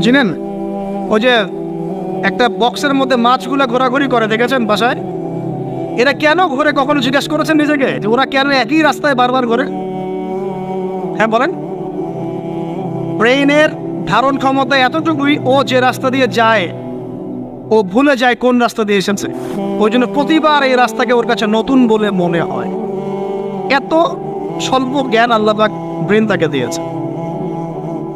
চিনেন? ওই যে একটা বক্সের মধ্যে মাছগুলো ঘোরাঘুরি করে, দেখেছেন বাসায়? এরা কেন ঘোরে, কখনো জিজ্ঞেস করেছেন নিজেকে যে ওরা কেন একই রাস্তায় বারবার ঘোরে? হ্যাঁ বলেন। ব্রেইনের ধারণ ক্ষমতা এতটুকুই, ও যে রাস্তা দিয়ে যায় ও ভুলে যায় কোন রাস্তা দিয়ে এসেছে। ওই জন্য প্রতিবার এই রাস্তাকে ওর কাছে নতুন বলে মনে হয়। এত স্বল্প জ্ঞান আল্লাহ পাক ব্রেন তাকে দিয়েছে,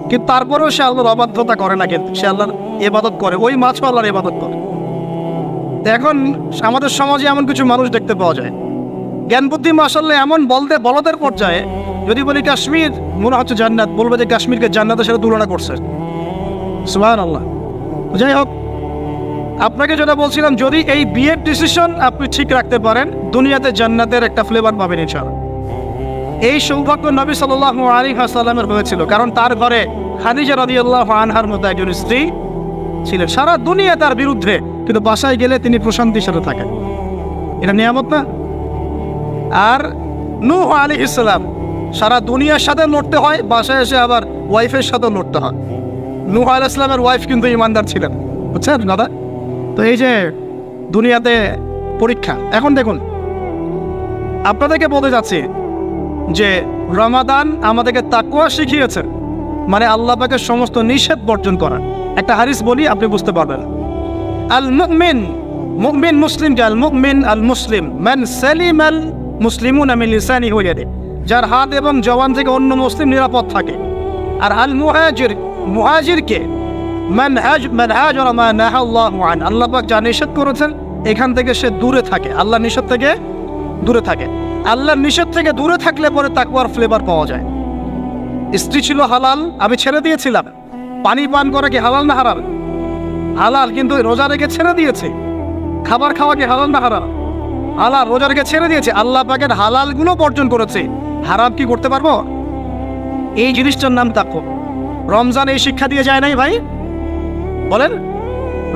কিন্তু তারপরেও সে আল্লাহর অবাধ্যতা করে না, কিন্তু সে আল্লাহর ইবাদত করে। ওই মাছও আল্লাহর ইবাদত করে। এখন আমাদের সমাজে এমন কিছু মানুষ দেখতে পাওয়া যায়, জ্ঞান বুদ্ধি মাশাআল্লাহ এমন বলদের পর্যায়ে, যদি বলি কাশ্মীর মনে হচ্ছে জান্নাত, বলবে যে কাশ্মীরকে জান্নাতের সাথে তুলনা করছে। সুবহানাল্লাহ। যাই হোক, আপনাকে যেটা বলছিলাম, যদি এই বিয়ের ডিসিশন আপনি ঠিক রাখতে পারেন, দুনিয়াতে জান্নাতের একটা ফ্লেভার পাবেন ইনশাআল্লাহ। এই সৌভাগ্য নবী সাল্লাল্লাহু আলাইহি ওয়াসাল্লামের হয়েছিল, কারণ তার ঘরে খাদিজা রাদিয়াল্লাহু আনহার মতো একজন স্ত্রী ছিলেন। সারা দুনিয়া তার বিরুদ্ধে, কিন্তু বাসায় গেলে তিনি প্রশান্তির সাথে থাকেন। এটা নিয়ামত না? আর নূহ আলাইহিস সালাম, সারা দুনিয়ার সাথে লড়তে হয়, বাসায় এসে আবার ওয়াইফের সাথে লড়তে হয়। নূহ আলাইহিস সালামের ওয়াইফ কিন্তু ঈমানদার ছিলেন, বুঝছেন দাদা? তো এই যে দুনিয়াতে পরীক্ষা। এখন দেখুন, আপনাদেরকে বলতে যাচ্ছি যে রমাদান আমাদেরকে তাকওয়া শিখিয়েছে, মানে আল্লাহ পাকের সমস্ত নিষেধ বর্জন করা। একটা হাদিস বলি, আপনি বুঝতে পারবেন। আল মুমিন, মুমিন মুসলিম, আল মুমিন আল মুসলিম মান সালিমাল মুসলিমুনা মিন লিসানিহি ওয়া ইয়াদিহি, যার হাত এবং জবান থেকে অন্য মুসলিম নিরাপদ থাকে। আর আল মুহাজির, মুহাজিরকে মান হাজারা মা নাহাল্লাহু আন, আল্লাহ পাক যা নিষেধ করেছেন এখান থেকে সে দূরে থাকে, আল্লাহ নিষেধ থেকে দূরে থাকে। আল্লাহর নিষেধ থেকে দূরে থাকলে পরে তাকওয়ার ফ্লেভার পাওয়া যায়। স্ত্রী ছিল হালাল, আমি ছেড়ে দিয়েছিলাম। পানি পান করা কি হালাল না হারাম? হালাল, কিন্তু রোজা রেখে ছেড়ে দিয়েছে। খাবার খাওয়া কি হালাল না হারাম? হালাল, রোজা রেখে ছেড়ে দিয়েছে। আল্লাহ পাকের হালালগুলো বর্জন করেছে, হারাম কি করতে পারবো? এই জিনিসটার নাম তাকওয়া। রমজান এই শিক্ষা দিয়ে যায় নাই ভাই? বলেন,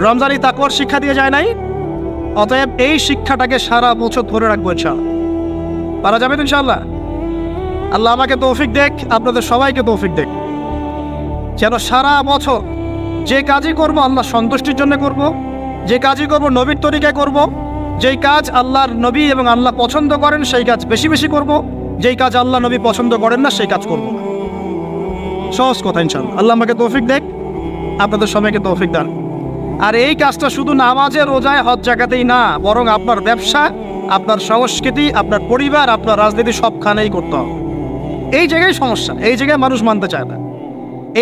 রমজান এই তাকওয়ার শিক্ষা দিয়ে যায় নাই? অতএব এই শিক্ষাটাকে সারা বছর ধরে রাখবো ইনশাআল্লাহ। পারা যাবে তো ইনশাআল্লাহ? আল্লাহ আমাকে তৌফিক দেখ, আপনাদের সবাইকে তৌফিক দেখ, যেন সারা বছর যে কাজই করব আল্লাহ সন্তুষ্টির জন্য করব, যে কাজই করব নবীর তরিকায় করব, যেই কাজ আল্লাহর নবী এবং আল্লাহ পছন্দ করেন সেই কাজ বেশি বেশি করব, যেই কাজ আল্লাহ নবী পছন্দ করেন না সেই কাজ করব না। সহজ কথা ইনশাআল্লাহ। আল্লাহ আমাকে তৌফিক দেখ, আপনাদের সবাইকে তৌফিক দান। আর এই কাজটা শুধু নামাজে, রোজায়, হজ জাকাতেই না, বরং আপনার ব্যবসা, আপনার সংস্কৃতি, আপনার পরিবার, আপনার রাজনীতি সবখানেই করতে হবে। এই জায়গায় সমস্যা, এই জায়গায় মানুষ মানতে চায় না।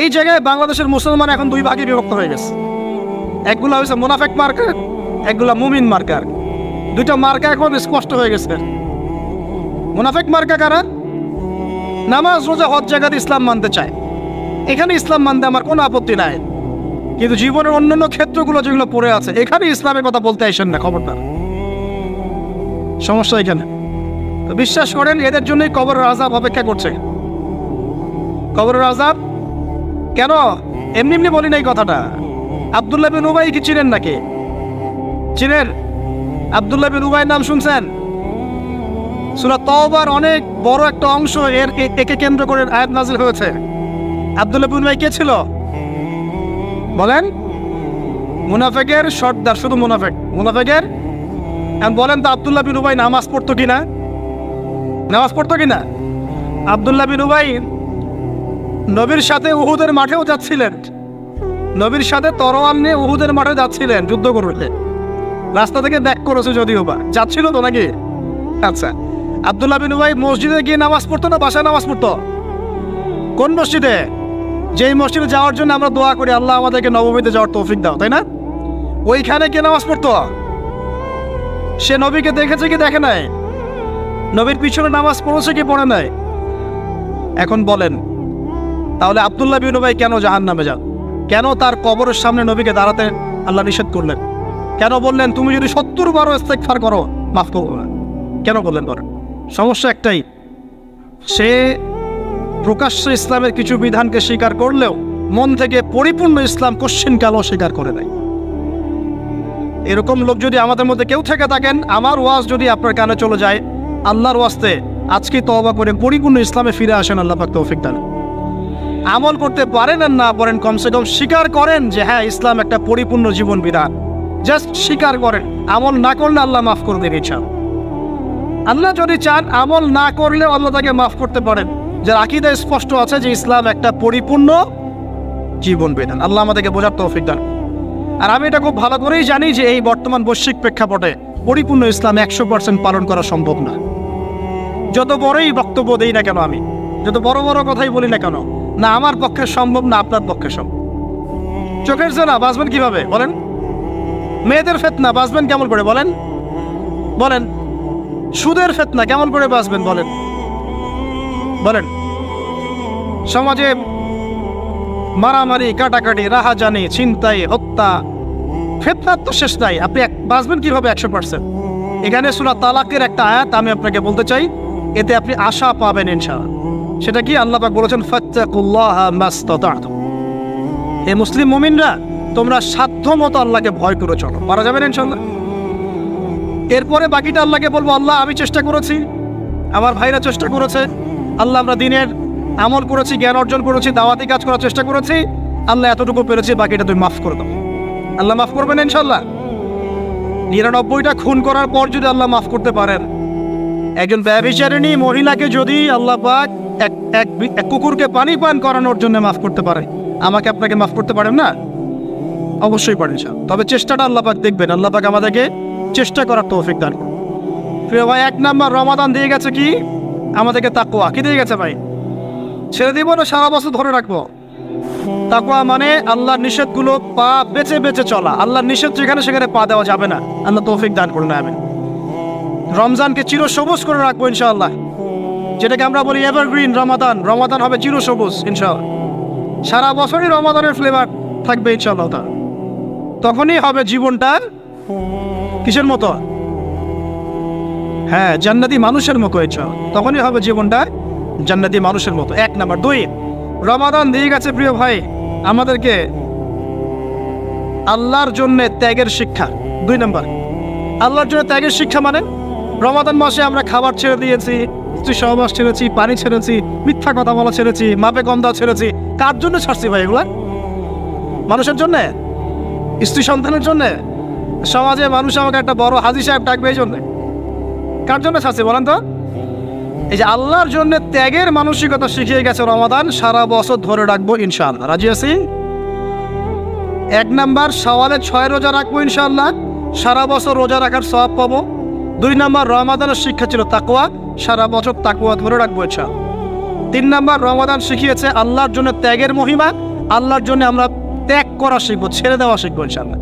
এই জায়গায় বাংলাদেশের মুসলমান এখন দুই ভাগে বিভক্ত হয়ে গেছে। একগুলো হয়েছে মুনাফেক মার্কা, একগুলা মুমিন মার্কা। দুইটা মার্কা এখন স্পষ্ট হয়ে গেছে। মুনাফেক মার্কা কারা? নামাজ, রোজা, হজ জাকাত ইসলাম মানতে চায়, এখানে ইসলাম মানতে আমার কোনো আপত্তি নাই, কিন্তু জীবনের অন্যান্য ক্ষেত্রগুলো যেগুলো পড়ে আছে এখানে ইসলামের কথা বলতে আসেন না, খবরদার। সমস্যা এখানে। তো বিশ্বাস করেন, এদের জন্যই কবরের আযাব অপেক্ষা করছে। কবরের আযাব কেন? এমনি এমনি বলি না এই কথাটা। আব্দুল্লাহ বিন উবাই কি চিনেন নাকি? চিনেন? আব্দুল্লাহ বিন উবাই নাম শুনছেন? সূরা তাওবার অনেক বড় একটা অংশ একে কেন্দ্র করে আয়াত নাযিল হয়েছে। আব্দুল্লাহ বিন উবাই কে ছিল বলেন? মুনাফিকের সর্দার, শুধু মুনাফিকের। এখন বলেন তো, আব্দুল্লাহ বিন উবাই নামাজ পড়তো কিনা? নামাজ পড়তো কিনা? আব্দুল্লাহ বিন উবাই নবীর সাথে উহুদের মাঠেও যাচ্ছিলেন, নবীর সাথে তরোয়াল নিয়ে উহুদের মাঠে যাচ্ছিলেন যুদ্ধ করতে। রাস্তা থেকে ব্যাক করেছে যদিও বা, যাচ্ছিল তো নাকি? আচ্ছা, আব্দুল্লাহ বিন উবাই মসজিদে গিয়ে নামাজ পড়তো না বাসায় নামাজ পড়তো? কোন মসজিদে? যেই মসজিদে যাওয়ার জন্য আমরা দোয়া করি আল্লাহ আমাদেরকে নবমীতে যাওয়ার তৌফিক দাও, তাই না? ওইখানে কে নামাজ পড়তো? সে নবীকে দেখেছে কি দেখে নাই? নবীর পিছনে নামাজ পড়েছে কি পড়ে নাই? এখন বলেন, তাহলে আব্দুল্লাহ বিন উবাই কেন জাহান্নামে যান? কেন তার কবরের সামনে নবীকে দাঁড়াতে আল্লাহ নিষেধ করলেন? কেন বললেন তুমি যদি 70 বার ইস্তেগফার করো মাফ করবো না? কেন বললেন? বলেন। সমস্যা একটাই, সে প্রকাশ্যে ইসলামের কিছু বিধানকে স্বীকার করলেও মন থেকে পরিপূর্ণ ইসলাম কোশ্চিনকালও স্বীকার করে নাই। এরকম লোক যদি আমাদের মধ্যে কেউ থেকে থাকেন, আমার ওয়াজ যদি আপনার কানে চলে যায়, আল্লাহর ওয়াস্তে আজকে তওবা করে পরিপূর্ণ ইসলামে ফিরে আসেন, আল্লাহ পাক তৌফিক দান। আমল করতে পারেন আর না পারেন, কমসে কম স্বীকার করেন যে হ্যাঁ ইসলাম একটা পরিপূর্ণ জীবন বিধান। জাস্ট স্বীকার করেন। আমল না করলে আল্লাহ মাফ করে দেবে ইচ্ছা। আল্লাহ যদি চান আমল না করলেও আল্লাহ তাকে মাফ করতে পারেন, যার আকীদা স্পষ্ট আছে যে ইসলাম একটা পরিপূর্ণ জীবন বিধান। আল্লাহ আমাদেরকে বোঝার তৌফিক দান। আর আমি এটা খুব ভালো করেই জানি যে এই বর্তমান বৈশ্বিক প্রেক্ষাপটে পরিপূর্ণ ইসলাম 100% পালন করা সম্ভব না। যত বড়ই বক্তব্য দেই না কেন, আমি যত বড় বড় কথাই বলি না কেন, না আমার পক্ষে সম্ভব না আপনার পক্ষে সম্ভব। চোখের জেনা বাঁচবেন কিভাবে বলেন? মেয়েদের ফিতনা বাঁচবেন কেমন করে বলেন? বলেন। সুদের ফিতনা কেমন করে বাঁচবেন বলেন? বলেন। সমাজে মারামারি, কাটাকাটি, রাহাজানি, ছিনতাই, হত্যা, ফিতনার তো শেষ নাই। আপনি বাঁচবেন কিভাবে 100%? এখানে সূরা তালাকের একটা আয়াত আমি আপনাকে বলতে চাই, এতে আপনি আশা পাবেন ইনশাআল্লাহ। সেটা কি? আল্লাহ পাক বলেছেন ফাত্তাকুল্লাহা মাসতাতা'তুম। হে মুসলিম মুমিনরা, তোমরা সাধ্যমতো আল্লাহকে ভয় করে চলো। পারা যাবে না ইনশাআল্লাহ? এরপরে বাকিটা আল্লাহকে বলবো, আল্লাহ আমি চেষ্টা করেছি, আমার ভাইরা চেষ্টা করেছে, আল্লাহ আমরা দিনের আমল করেছি, জ্ঞান অর্জন করেছি, দাওয়াতি কাজ করার চেষ্টা করেছি, আল্লাহ এতটুকু পেরেছি, বাকিটা তুমি মাফ করে দাও। আল্লাহ মাফ করবেন ইনশাআল্লাহ। 99টা খুন করার পর যদি আল্লাহ মাফ করতে পারেন, একজন ব্যভিচারিণী মহিলাকে যদি আল্লাহ পাক এক কুকুরকে পানি পান করানোর জন্য মাফ করতে পারে, আমাকে আপনাকে মাফ করতে পারেন না? অবশ্যই পারেন। তবে চেষ্টাটা আল্লাহ পাক দেখবেন। আল্লাহ পাক আমাদেরকে চেষ্টা করার তৌফিক দান করুন। প্রিয় ভাই, 1 নাম্বার রমাদান দিয়ে গেছে কি আমাদেরকে? তাকওয়া। কি দিয়ে গেছে ভাই? ছেড়ে দিব না সারা বছর ধরে রাখবো? তাকওয়া মানে আল্লাহর নিষেধগুলো পা বেঁচে বেঁচে চলা। আল্লাহর নিষেধ যেখানে সেখানে পা দেওয়া যাবে না। আল্লাহ তৌফিক দান করুন। আমিন। রমজানকে চিরসবুজ করে রাখবো ইনশাআল্লাহ, যেটাকে আমরা বলি এভারগ্রিন রমাদান। রমাদান হবে চিরসবুজ ইনশাআল্লাহ। সারা বছরই রমাদানের ফ্লেভার থাকবে ইনশাআল্লাহ। তখনই হবে জীবনটা কিসের মতো? হ্যাঁ, জান্নাতি মানুষের মতো ইনশাআল্লাহ। তখনই হবে জীবনটা জান্নাতি মানুষের মতো। 1 নাম্বার। 2, রমাদান দিয়ে গেছে প্রিয় ভাই আমাদেরকে আল্লাহর জন্য ত্যাগের শিক্ষা। 2 নাম্বার, আল্লাহর জন্য ত্যাগের শিক্ষা মানে রমাদান মাসে আমরা খাবার ছেড়ে দিয়েছি, স্ত্রী সহবাস ছেড়েছি, পানি ছেড়েছি, মিথ্যা কথা বলা ছেড়েছি, মাপে কম দেওয়া ছেড়েছি। কার জন্য ছাড়ছি ভাই এগুলা? মানুষের জন্যে? স্ত্রী সন্তানের জন্যে? সমাজে মানুষ আমাকে একটা বড় হাজী সাহেব ডাকবে এই জন্যে? কার জন্য ছাড়ছি বলেন তো? এই যে আল্লাহর জন্য ত্যাগের মানসিকতা শিখিয়ে গেছে রমাদান, সারা বছর ধরে রাখবো ইনশাআল্লাহ। রাজি আছি? 1 নাম্বার, শাওয়ালে 6 রোজা রাখবো ইনশাআল্লাহ, সারা বছর রোজা রাখার সওয়াব পাবো। 2 নাম্বার, রমাদানের শিক্ষা ছিল তাকওয়া, সারা বছর তাকওয়া ধরে রাখবো ইনশাআল্লাহ। 3 নাম্বার, রমাদান শিখিয়েছে আল্লাহর জন্য ত্যাগের মহিমা। আল্লাহর জন্য আমরা ত্যাগ করা শিখবো, ছেড়ে দেওয়া শিখবো ইনশাআল্লাহ।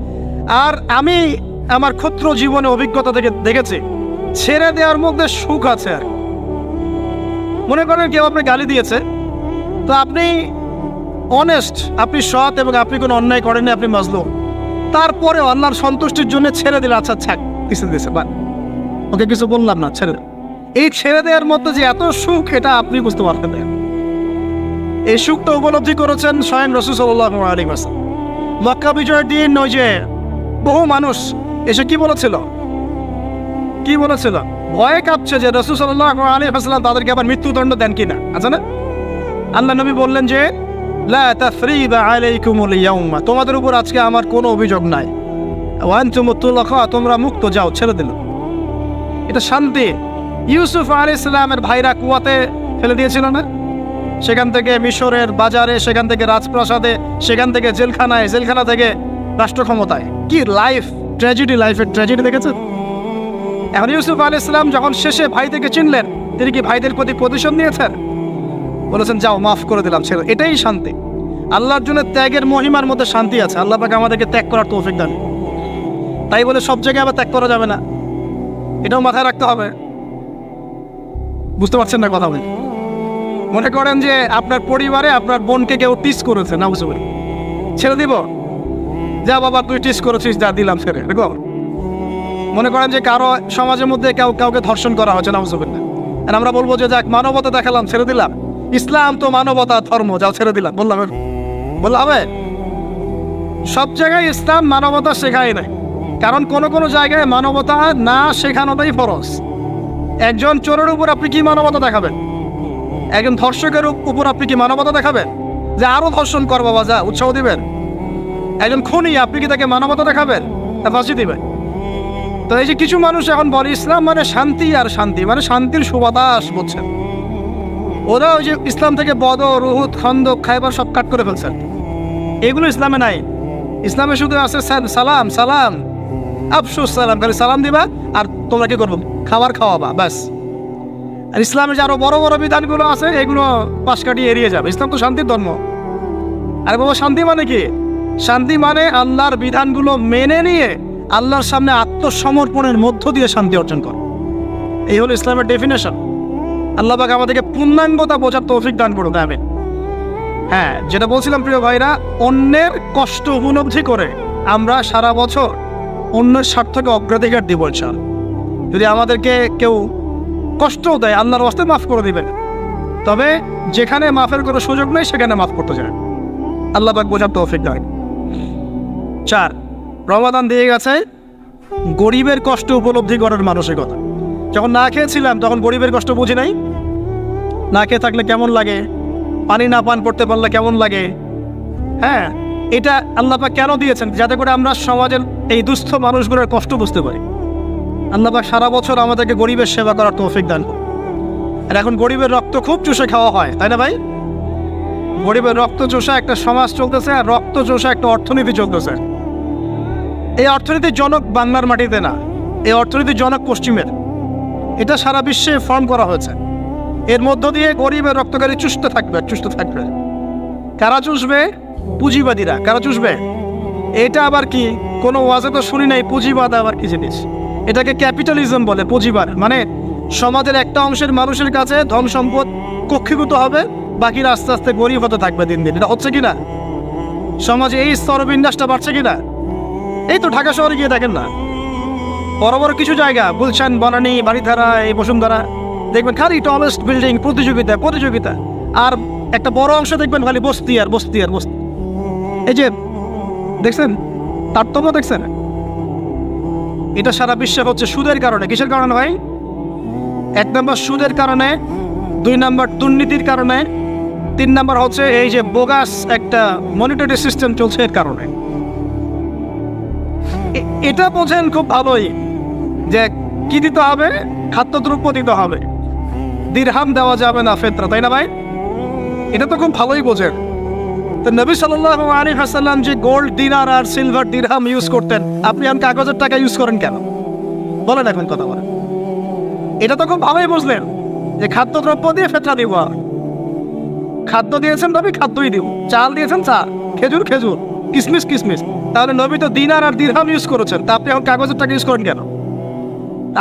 আর আমি আমার ক্ষুদ্র জীবনে অভিজ্ঞতা থেকে দেখেছি, ছেড়ে দেওয়ার মধ্যে সুখ আছে। আর মনে করেন কেউ আপনি গালি দিয়েছে, তো আপনি অনেস্ট, আপনি সৎ এবং আপনি কোনো অন্যায় করেননি, আপনি মাজলুম, তারপরে আল্লাহর সন্তুষ্টির জন্য ছেড়ে দিলে, আচ্ছা ছাক কিছু দিয়েছে বা ওকে কিছু বললাম না, ছেড়ে দেন। এই ছেড়ে দেওয়ার মধ্যে যে এত সুখ, এটা আপনি বুঝতে পারতেন না। এই সুখটা উপলব্ধি করেছেন স্বয়ং রাসূল সাল্লাল্লাহু আলাইহি ওয়াসাল্লাম। মক্কা বিজয়ের দিন ওই যে বহু মানুষ এসে কি বলেছিল? কি বলেছিল? ভয়ে কাঁপছে যে রাসূল সাল্লাল্লাহু আলাইহি ওয়াসাল্লাম তাদেরকে আবার মৃত্যুদণ্ড দেন কিনা। আচ্ছা না? আল্লাহ নবী বললেন যে লা তাসরিবা আলাইকুমুল ইয়াউমা, তোমাদের উপর আজকে আমার কোনো অভিযোগ নাই। ওয়া আনতুমুত তুলাকা, তোমরা মুক্ত, যাও, ছেড়ে দিল। এটা শান্তি। ইউসুফ আলাইহিস সালামের ভাইরা কুয়াতে ফেলে দিয়েছিল না? সেখান থেকে মিশরের বাজারে, সেখান থেকে রাজপ্রাসাদে, সেখান থেকে জেলখানায়, জেলখানা থেকে রাষ্ট্র ক্ষমতায়। কি লাইফ ট্র্যাজেডি, লাইফের ট্র্যাজেডি দেখেছেন? এখন ইউসুফ আলাইহিস সালাম যখন শেষে ভাইদেরকে চিনলেন, তিনি কি ভাইদের প্রতি প্রতিশোধ নিয়েছেন? বলেছেন যাও, মাফ করে দিলাম, ছেড়ে। এটাই শান্তি। আল্লাহর জন্য ত্যাগের মহিমার মধ্যে শান্তি আছে। আল্লাহ পাক আমাদেরকে ত্যাগ করার তৌফিক দান। তাই বলে সব জায়গায় আবার ত্যাগ করা যাবে না, এটাও মাথায় রাখতে হবে। বুঝতে পারছেন না কথা? বলি, মনে করেন যে আপনার পরিবারে আপনার বোনকে কেউ টিস করেছে, না বুঝতে পারি, ছেড়ে দিব? যা বাবা তুই টিস করেছিস, যা দিলাম, ছেড়ে। দেখো, মনে করেন যে কারো সমাজের মধ্যে কাউকে ধর্ষণ করা হচ্ছে, না বুঝতে পারি না, আর আমরা বলবো যে যাক মানবতা দেখালাম, ছেড়ে দিলাম। ইসলাম তো মানবতা ধর্ম, যাও ছেড়ে দিলাম, বললাম হবে? সব জায়গায় ইসলাম মানবতা শেখায় নাই, কারণ কোনো জায়গায় মানবতা না শেখানোটাই ফরজ। একজন চোরের উপর আপনি কি মানবতা দেখাবেন? একজন ধর্ষকের উপর আপনি কি মানবতা দেখাবেন? যে আরো ধর্ষণ কর বাবা, যা উৎসাহ দিবেন? একজন খুনি, আপনি কি তাকে মানবতা দেখাবেন না ফাঁসি দিবেন? তো এই যে কিছু মানুষ এখন বলে ইসলাম মানে শান্তি, আর শান্তি মানে শান্তির সুবাতাস, বুঝছেন? ওরা ওই যে ইসলাম থেকে বদর, উহুদ, খন্দক, খায়বার সব কাট করে ফেলছেন। এগুলো ইসলামে নাই। ইসলামে শুধু আছে সালাম সালাম, আফসুস সালাম, খালি সালাম দিবা আর তোমরা কি করবো, খাবার খাওয়াবা, ব্যাস। আর ইসলামের যে আরো বড় বড় বিধানগুলো আছে এগুলো পাশ কাটিয়ে এড়িয়ে যাবে। ইসলাম তো শান্তির ধর্ম। আর বাবা শান্তি মানে কি? শান্তি মানে আল্লাহর বিধানগুলো মেনে নিয়ে আল্লাহর সামনে আত্মসমর্পণের মধ্য দিয়ে শান্তি অর্জন কর। এই হলো ইসলামের ডেফিনেশন। আল্লাহ পাক আমাদেরকে পূর্ণাঙ্গতা বোঝার তৌফিক দান করুন, আমিন। হ্যাঁ, যেটা বলছিলাম প্রিয় ভাইরা, অন্যের কষ্ট উপলব্ধি করে আমরা সারা বছর অন্যের স্বার্থকে অগ্রাধিকার দিব ইনশাআল্লাহ। যদি আমাদেরকে কেউ কষ্টও দেয়, আল্লাহর ওয়াস্তে মাফ করে দিবেন। তবে যেখানে মাফের কোনো সুযোগ নেই সেখানে মাফ করতে চায়। আল্লাহ পাক বোঝার তৌফিক দেয়। 4, রমাদান দিয়ে গেছে গরিবের কষ্ট উপলব্ধি করার মানসিকতা। যখন না খেয়েছিলাম তখন গরিবের কষ্ট বুঝি নাই। না খেয়ে থাকলে কেমন লাগে, পানি না পান করতে পারলে কেমন লাগে। হ্যাঁ, এটা আল্লাহ পাক কেন দিয়েছেন? যাতে করে আমরা সমাজের এই দুস্থ মানুষগুলোর কষ্ট বুঝতে পারি। আল্লাহ পাক সারা বছর আমাদেরকে গরিবের সেবা করার তৌফিক দান করুন। আর এখন গরিবের রক্ত খুব চুষে খাওয়া হয়, তাই না ভাই? গরিবের রক্ত চোষা একটা সমাজ চলতেছে, আর রক্ত চোষা একটা অর্থনীতি চলতেছে। এই অর্থনীতির জনক বাংলার মাটিতে না, এই অর্থনীতির জনক পশ্চিমের। এটা সারা বিশ্বে ফর্ম করা হয়েছে। এর মধ্য দিয়ে গরিবের রক্তকারী চুষতে থাকবে, চুষতে থাকবে। কারা চুষবে? পুঁজিবাদীরা। কারা চুষবে? এটা আবার কি? কোনো ওয়াজে তো শুনি নাই পুঁজিবাদ আবার কি জিনিস। এটাকে ক্যাপিটালিজম বলে। পুঁজিবাদ মানে সমাজের একটা অংশের মানুষের কাছে ধন সম্পদ কক্ষীভূত হবে, বাকিরা আস্তে আস্তে গরিব হতে থাকবে দিন দিন। এটা হচ্ছে কিনা? সমাজে এই স্তরবিন্যাসটা বাড়ছে কিনা? এই তো ঢাকা শহরে গিয়ে দেখেন না, বড় বড় কিছু জায়গা, গুলশান, বনানী, বাড়িধারা, এই বসুন্ধরা, দেখবেন খালি টলেস্ট বিল্ডিং, প্রতিযোগিতা প্রতিযোগিতা। আর একটা বড় অংশ দেখবেন খালি বস্তি আর বস্তি আর বস্তি। এই যে দেখছেন তারতম্য, দেখছেন? এটা সারা বিশ্বে হচ্ছে সুদের কারণে। কিসের কারণে ভাই? 1 নম্বর সুদের কারণে, 2 নম্বর দুর্নীতির কারণে, 3 নম্বর হচ্ছে এই যে বোগাস একটা মনিটরি সিস্টেম চলছে এর কারণে। এটা বোঝেন খুব ভালোই যে কি দিতে হবে, খাদ্যদ্রব্য দিতে হবে, দিরহাম দেওয়া যাবে না, ফেতরা, তাই না ভাই? এটা তো খুব ভালোই বোঝেন। তো নবী সাল্লাল্লাহু আলাইহি ওয়াসাল্লাম যে গোল্ড দিনার আর সিলভার দিরহাম ইউজ করতেন, আপনি এখন কাগজের টাকা ইউজ করেন কেন? বলেন এখন, কথা বলেন। এটা তো খুব ভালোই বুঝলেন যে খাদ্যদ্রব্য দিয়ে ফেতরা দিব। খাদ্য দিয়েছেন নবী, খাদ্যই দিব। চাল দিয়েছেন চাল, খেজুর খেজুর, কিসমিস কিসমিস। তাহলে নবী তো দিনার আর দিরহাম ইউজ করেছেন, তা আপনি এখন কাগজের টাকা ইউজ করেন কেন?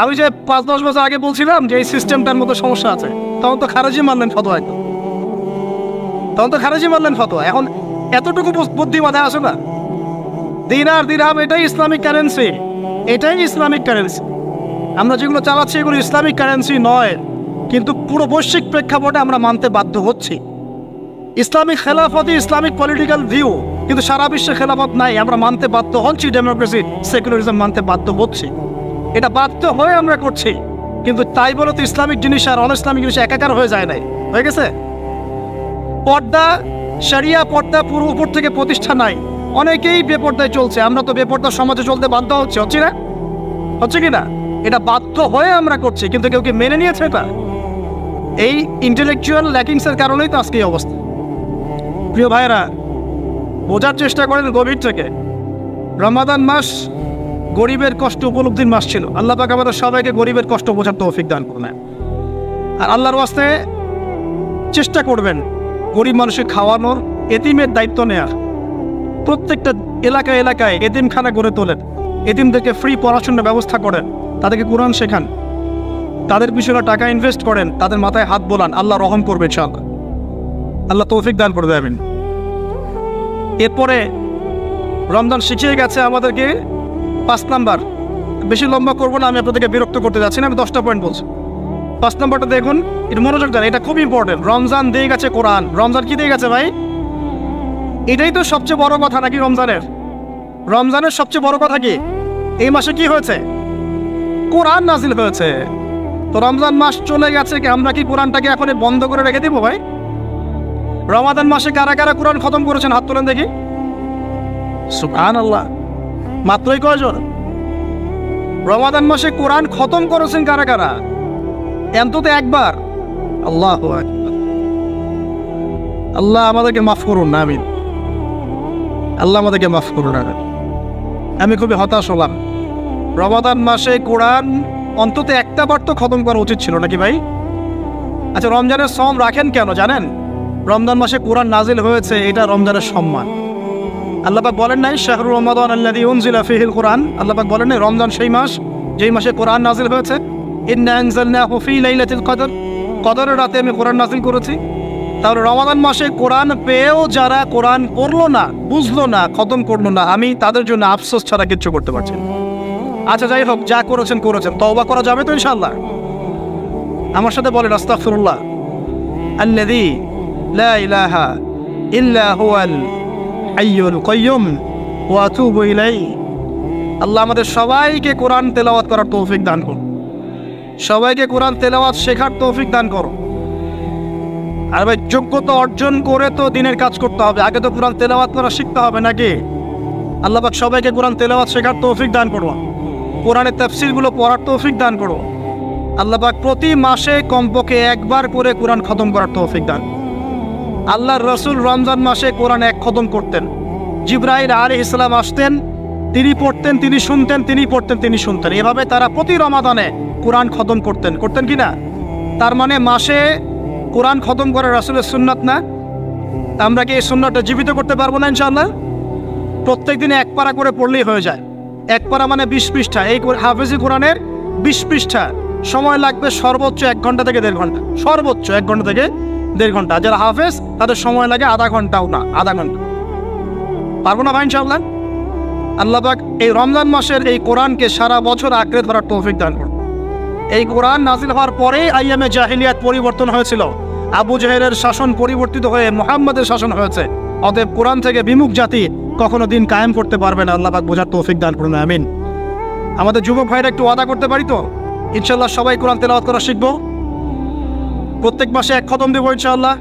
আমি যে 5-10 বছর আগে বলছিলাম যে এই সিস্টেমটার মতো সমস্যা আছে, তখন তো খারেজি মানলেন ফতোয়া। তখন তো খারেজি মানলেন ফতোয়া। এখন এতটুকু বুদ্ধি মাথায় আসে না? দিনার দিরহাম এটাই ইসলামিক কারেন্সি, এটাই ইসলামিক কারেন্সি। আমরা যেগুলো চালাচ্ছি এগুলো ইসলামিক কারেন্সি নয়, কিন্তু পুরো বৈশ্বিক প্রেক্ষাপটে আমরা মানতে বাধ্য হচ্ছি। ইসলামিক খেলাফতই ইসলামিক পলিটিক্যাল ভিউ, কিন্তু সারা বিশ্বে খেলাফত নাই, আমরা মানতে বাধ্য হচ্ছি। ডেমোক্রেসি, সেকুলারিজম মানতে বাধ্য হচ্ছি। এটা বাধ্য হয়ে আমরা করছি, কিন্তু তাই বলে তো ইসলামিক জিনিস আর অন ইসলামিক জিনিস একাকার হয়ে যায় নাই, হয়ে গেছে। পর্দা, শরিয়া পর্দা পুরো উপর থেকে প্রতিষ্ঠা নাই, অনেকেই বেপর্দায় চলছে। আমরা তো বেপর্দা সমাজে চলতে বাধ্য হচ্ছে, হচ্ছে না? হচ্ছে কি না? এটা বাধ্য হয়ে আমরা করছি, কিন্তু কেউ কি মেনে নিয়েছে এটা? এই ইন্টেলেকচুয়াল ল্যাকিংসের কারণেই তো আজকে এই অবস্থা। প্রিয় ভাইয়েরা, বোঝার চেষ্টা করেন গভীর থেকে। রমাদান মাস গরিবের কষ্ট উপলব্ধির মাস ছিল। আল্লাহ পাক আমাদের সবাইকে গরিবের কষ্ট বোঝার তৌফিক দান করুন। আর আল্লাহর ওয়াস্তে চেষ্টা করবেন গরিব মানুষকে খাওয়ানোর, এতিমের দায়িত্ব নেয়ার। প্রত্যেকটা এলাকায় এলাকায় এতিমখানা গড়ে তোলেন, এতিমদেরকে ফ্রি পড়াশোনার ব্যবস্থা করেন, তাদেরকে কোরআন শেখান, তাদের পিছনে টাকা ইনভেস্ট করেন, তাদের মাথায় হাত বোলান। আল্লাহ রহম করবে ইনশাআল্লাহ, আল্লাহ তৌফিক দান করে দেবেন। এরপরে রমজান শিখিয়ে গেছে আমাদেরকে 5 নাম্বার। বেশি লম্বা করবো না, আমি আপনাদেরকে বিরক্ত করতে যাচ্ছি না, আমি 10টা পয়েন্ট বলছি। 5 নাম্বারটা দেখুন, এটা মনোযোগ দেন, এটা খুব ইম্পর্টেন্ট। রমজান দিয়ে গেছে কোরআন। রমজান কি দিয়ে গেছে ভাই? এটাই তো সবচেয়ে বড় কথা নাকি? রমজানের সবচেয়ে বড় কথা কি? এই মাসে কি হয়েছে? কোরআন নাজিল হয়েছে। তো রমজান মাস চলে গেছে, আমরা কি কোরআনটাকে এখন বন্ধ করে রেখে দিব ভাই? রমাদান মাসে কারা কারা কোরআন খতম করেছেন হাত তোলেন দেখি। সুবহানাল্লাহ, মাত্রই কয়জন? রমাদান মাসে কোরআন খতম করেছেন কারা কারা? অন্তত একবার। আল্লাহু আকবার। আল্লাহ আমাদেরকে মাফ করুন না, আমিন। আল্লাহ আমাদেরকে মাফ করুন না। আমি খুবই হতাশ হলাম। রমাদান মাসে কোরআন অন্তত একটা বার তো খতম করা উচিত ছিল নাকি ভাই? আচ্ছা, রমজানের সম রাখেন কেন জানেন? রমজান মাসে কোরআন নাজিল হয়েছে, এটা রমজানের সম্মান। আল্লাহ পাক বলেন নাই শাহরুর রমাদান আল্লাযী উনজিলা ফীহিল কোরআন? আল্লাহ পাক বলেন নাই রমজান সেই মাস যেই মাসে কোরআন নাজিল হয়েছে? ইন্না আনজালনাহু ফী লাইলাতিল কদর, কদরের রাতে আমি কোরআন নাজিল করেছি। তাহলে রমাদান মাসে কোরআন পেয়েও যারা কোরআন পড়লো না, বুঝলো না, খতম করলো না, আমি তাদের জন্য আফসোস ছাড়া কিচ্ছু করতে পারছি না। আচ্ছা যাই হোক, যা করেছেন করেছেন, তওবা করা যাবে তো ইনশাআল্লাহ? আমার সাথে বলেন আস্তাগফিরুল্লাহ আল্লাযী লা ইলাহা ইল্লা হুয়াল হাইয়ুল কাইয়্যুম ওয়া আতুবু ইলাইহি। আল্লাহ আমাদের সবাইকে কোরআন তেলাওয়াত করার তৌফিক দান করুন, সবাইকে কোরআন তেলাওয়াত শেখার তৌফিক দান করুন। আর ভাই, যোগ্যতা অর্জন করে তো দিনের কাজ করতে হবে, আগে তো কোরআন তেলাওয়াত করা শিখতে হবে নাকি? আল্লাহ পাক সবাইকে কোরআন তেলাওয়াত শেখার তৌফিক দান করুন, কোরআনের তাফসীরগুলো পড়ার তৌফিক দান করুন। আল্লাহ পাক প্রতি মাসে কমপক্ষে একবার করে কোরআন খতম করার তৌফিক দান। আল্লাহর রাসূল রমজান মাসে কোরআন এক খতম করতেন। জিবরাইল আলাইহিস সালাম আসতেন, তিনি পড়তেন, তিনি শুনতেন, তিনি পড়তেন, তিনি শুনতেন। এভাবে তারা প্রতি রমাদানে কোরআন খতম করতেন কি না? তার মানে মাসে কোরআন খতম করা রাসূলের সুন্নাত না? আমরা কি এই সুন্নাতটা জীবিত করতে পারবো না ইনশাআল্লাহ? প্রত্যেক দিনে এক পারা করে পড়লেই হয়ে যায়। এক পারা মানে 20 পৃষ্ঠা। এই হাফেজি কোরআনের 20 পৃষ্ঠা, সময় লাগবে সর্বোচ্চ 1 ঘন্টা থেকে 1.5 ঘন্টা, সর্বোচ্চ 1 ঘন্টা থেকে 1.5 ঘন্টা। যারা হাফেজ তাদের সময় লাগে আধা ঘন্টাও না, আধা ঘন্টা। পারবো না ভাই ইনশাআল্লাহ? আল্লাহ পাক এই রমজান মাসের এই কোরআনকে সারা বছর আঁকড়ে ধরার তৌফিক দান করুন। এই কোরআন নাজিল হওয়ার পরেই আইয়ামে জাহিলিয়াত পরিবর্তন হয়েছিল। আবু জেহেলের শাসন পরিবর্তিত হয়ে মুহাম্মাদের শাসন হয়েছে। অতএব কোরআন থেকে বিমুখ জাতি কখনো দিন কায়েম করতে পারবে না। আল্লাহ পাক বোঝার তৌফিক দান করুন, আমিন। আমাদের যুবক ভাইরা একটু ওয়াদা করতে পারি তো ইনশাআল্লাহ সবাই কোরআন তেলাওয়াত করা শিখবো, প্রত্যেক মাসে এক খতম দেবো ইনশাআল্লাহ,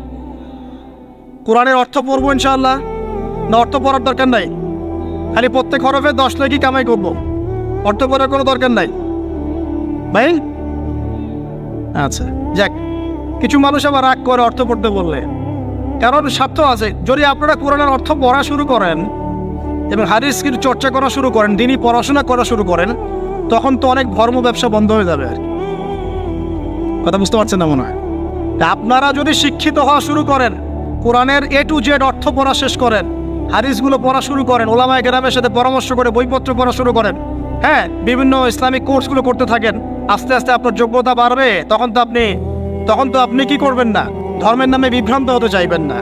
কোরআনের অর্থ পড়বো ইনশাআল্লাহ। না অর্থ পড়ার দরকার নাই, খালি প্রত্যেক হরফে 10 লাখই কামাই করবো, অর্থ পড়ার কোনো দরকার নাই ভাই? আচ্ছা যাক, কিছু মানুষ আবার রাগ করে অর্থ পড়তে বললে, কারণ স্বার্থ আছে। যদি আপনারা কোরআনের অর্থ পড়া শুরু করেন এবং হাদিসের চর্চা করা শুরু করেন, দিনই পড়াশোনা করা শুরু করেন, তখন তো অনেক ধর্ম ব্যবসা বন্ধ হয়ে যাবে আর কি। কথা বুঝতে পারছেন না মনে হয়? আপনারা যদি শিক্ষিত হওয়া শুরু করেন, কোরআনের A to Z অর্থ পড়া শেষ করেন, হাদিসগুলো পড়া শুরু করেন, ওলামায়ে কেরামের সাথে পরামর্শ করে বইপত্র পড়া শুরু করেন, হ্যাঁ, বিভিন্ন ইসলামিক কোর্সগুলো করতে থাকেন, আস্তে আস্তে আপনার যোগ্যতা বাড়বে। তখন তো আপনি কি করবেন না? ধর্মের নামে বিভ্রান্ত হতে চাইবেন না।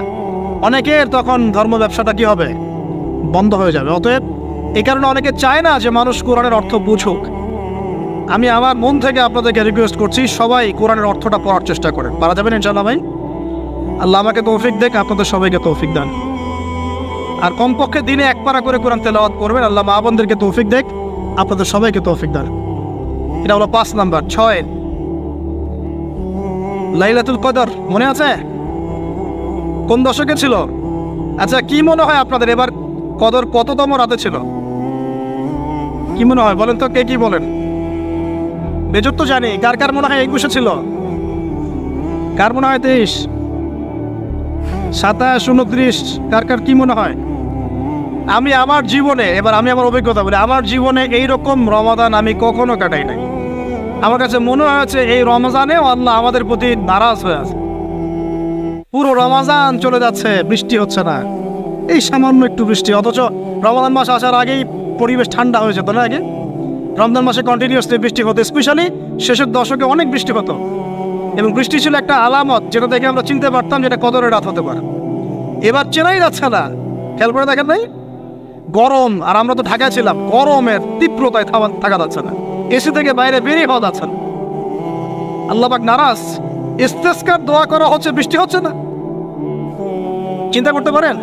অনেকের তখন ধর্ম ব্যবসাটা কি হবে? বন্ধ হয়ে যাবে। অতএব এই কারণে অনেকে চায় না যে মানুষ কোরআনের অর্থ বুঝুক। আমি আমার মন থেকে আপনাদেরকে রিকোয়েস্ট করছি, সবাই কোরআনের অর্থটা পড়ার চেষ্টা করেন। পারা যাবেন ইনশাআল্লাহ ভাই? আল্লাহ আমাকে তৌফিক দেখ, আপনাদের সবাইকে তৌফিক দান। আর কমপক্ষে দিনে এক পারা করে কোরআন তেলাওয়াত করবেন। আল্লাহ মা বোনদেরকে তৌফিক দেখ, আপনাদের সবাইকে তৌফিক দান। এটা হলো 5 নাম্বার। 6 লাইলাতুল কদর মনে আছে? কোন দশকে ছিল? আচ্ছা, কি মনে হয় আপনাদের এবার কদর কততম রাতে ছিল? কি মনে হয় বলেন তো, কে কি বলেন? বেজর তো জানি, কার কার মনে হয় 21 ছিল? কার মনে হয় 23, 27, 29? কার কার কি মনে হয়? আমি আমার জীবনে, এবার আমি আমার অভিজ্ঞতা বলি, আমার জীবনে এইরকম রমাদান আমি কখনো কাটাই নাই। আমার কাছে মনে হয়েছে এই রমজানেও আল্লাহ আমাদের প্রতি নারাজ হয়ে আছে। পুরো রমজান চলে যাচ্ছে, বৃষ্টি হচ্ছে না, এই সামান্য একটু বৃষ্টি। অথচ রমজান মাস আসার আগেই পরিবেশ ঠান্ডা হয়ে যেত না? আগে রমজান মাসে কন্টিনিউয়াসলি বৃষ্টি হতো, স্পেশালি শেষের দশকে অনেক বৃষ্টি হতো। এবং বৃষ্টি ছিল একটা আলামত, যেটা দেখে আমরা চিনতে পারতাম যেটা কদরের রাত হতে পারে। এবার চেনাই যাচ্ছে না, খেয়াল করে দেখেন নাই? গরম, আর আমরা তো ঢাকায় ছিলাম, গরমের তীব্রতায় থাকা যাচ্ছে না, এসি থেকে বাইরে বেরিয়ে হওয়া যাচ্ছে না। আল্লাহ পাক নারাজ, ইস্তেসকার দোয়া করা হচ্ছে, বৃষ্টি হচ্ছে না। চিন্তা করতে পারেন?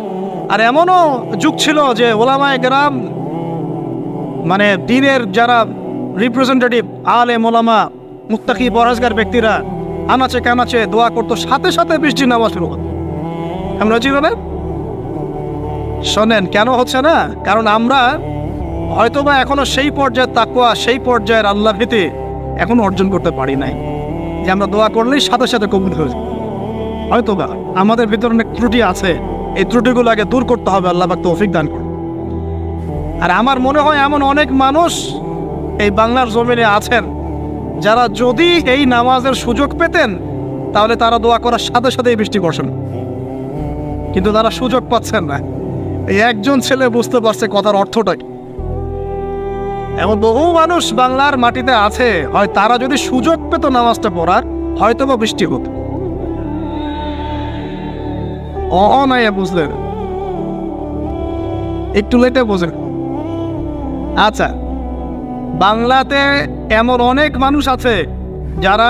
আর এমনও যুগ ছিল যে ওলামায়ে কেরাম, মানে দ্বীনের যারা রিপ্রেজেন্টেটিভ, আলেম ওলামা, মুত্তাকি পরহেজগার ব্যক্তিরা আনাচে কানাচে দোয়া করতো, সাথে সাথে বৃষ্টি নামা শুরু হতো। আমরা চিনি না। শোনেন কেন হচ্ছে না, কারণ আমরা হয়তোবা এখনো সেই পর্যায়ের তাকওয়া, সেই পর্যায়ের আল্লাহ ভীতি এখনো অর্জন করতে পারি নাই, যে আমরা দোয়া করলেই সাথে সাথে কবুল হয়ে যায়। হয়তোবা আমাদের ভিতরে অনেক ত্রুটি আছে, এই ত্রুটিগুলো আগে দূর করতে হবে, আল্লাহ পাক তৌফিক দান করুন। আর আমার মনে হয় এমন অনেক মানুষ এই বাংলার জমিনে আছেন যারা যদি এই নামাজের সুযোগ পেতেন তাহলে তারা দোয়া করার সাথে সাথে বৃষ্টি বর্ষণ, কিন্তু তারা সুযোগ পাচ্ছেন না। এই একজন ছেলে বুঝতে পারছে কথার অর্থটা কি। এমন বহু মানুষ বাংলার মাটিতে আছে, হয় তারা যদি সুযোগ পেত নামাজটা পড়ার হয়তো বা বৃষ্টি হতো। নাই বুঝলেন, একটু লেটে বোঝেন। আচ্ছা, বাংলাতে এমন অনেক মানুষ আছে যারা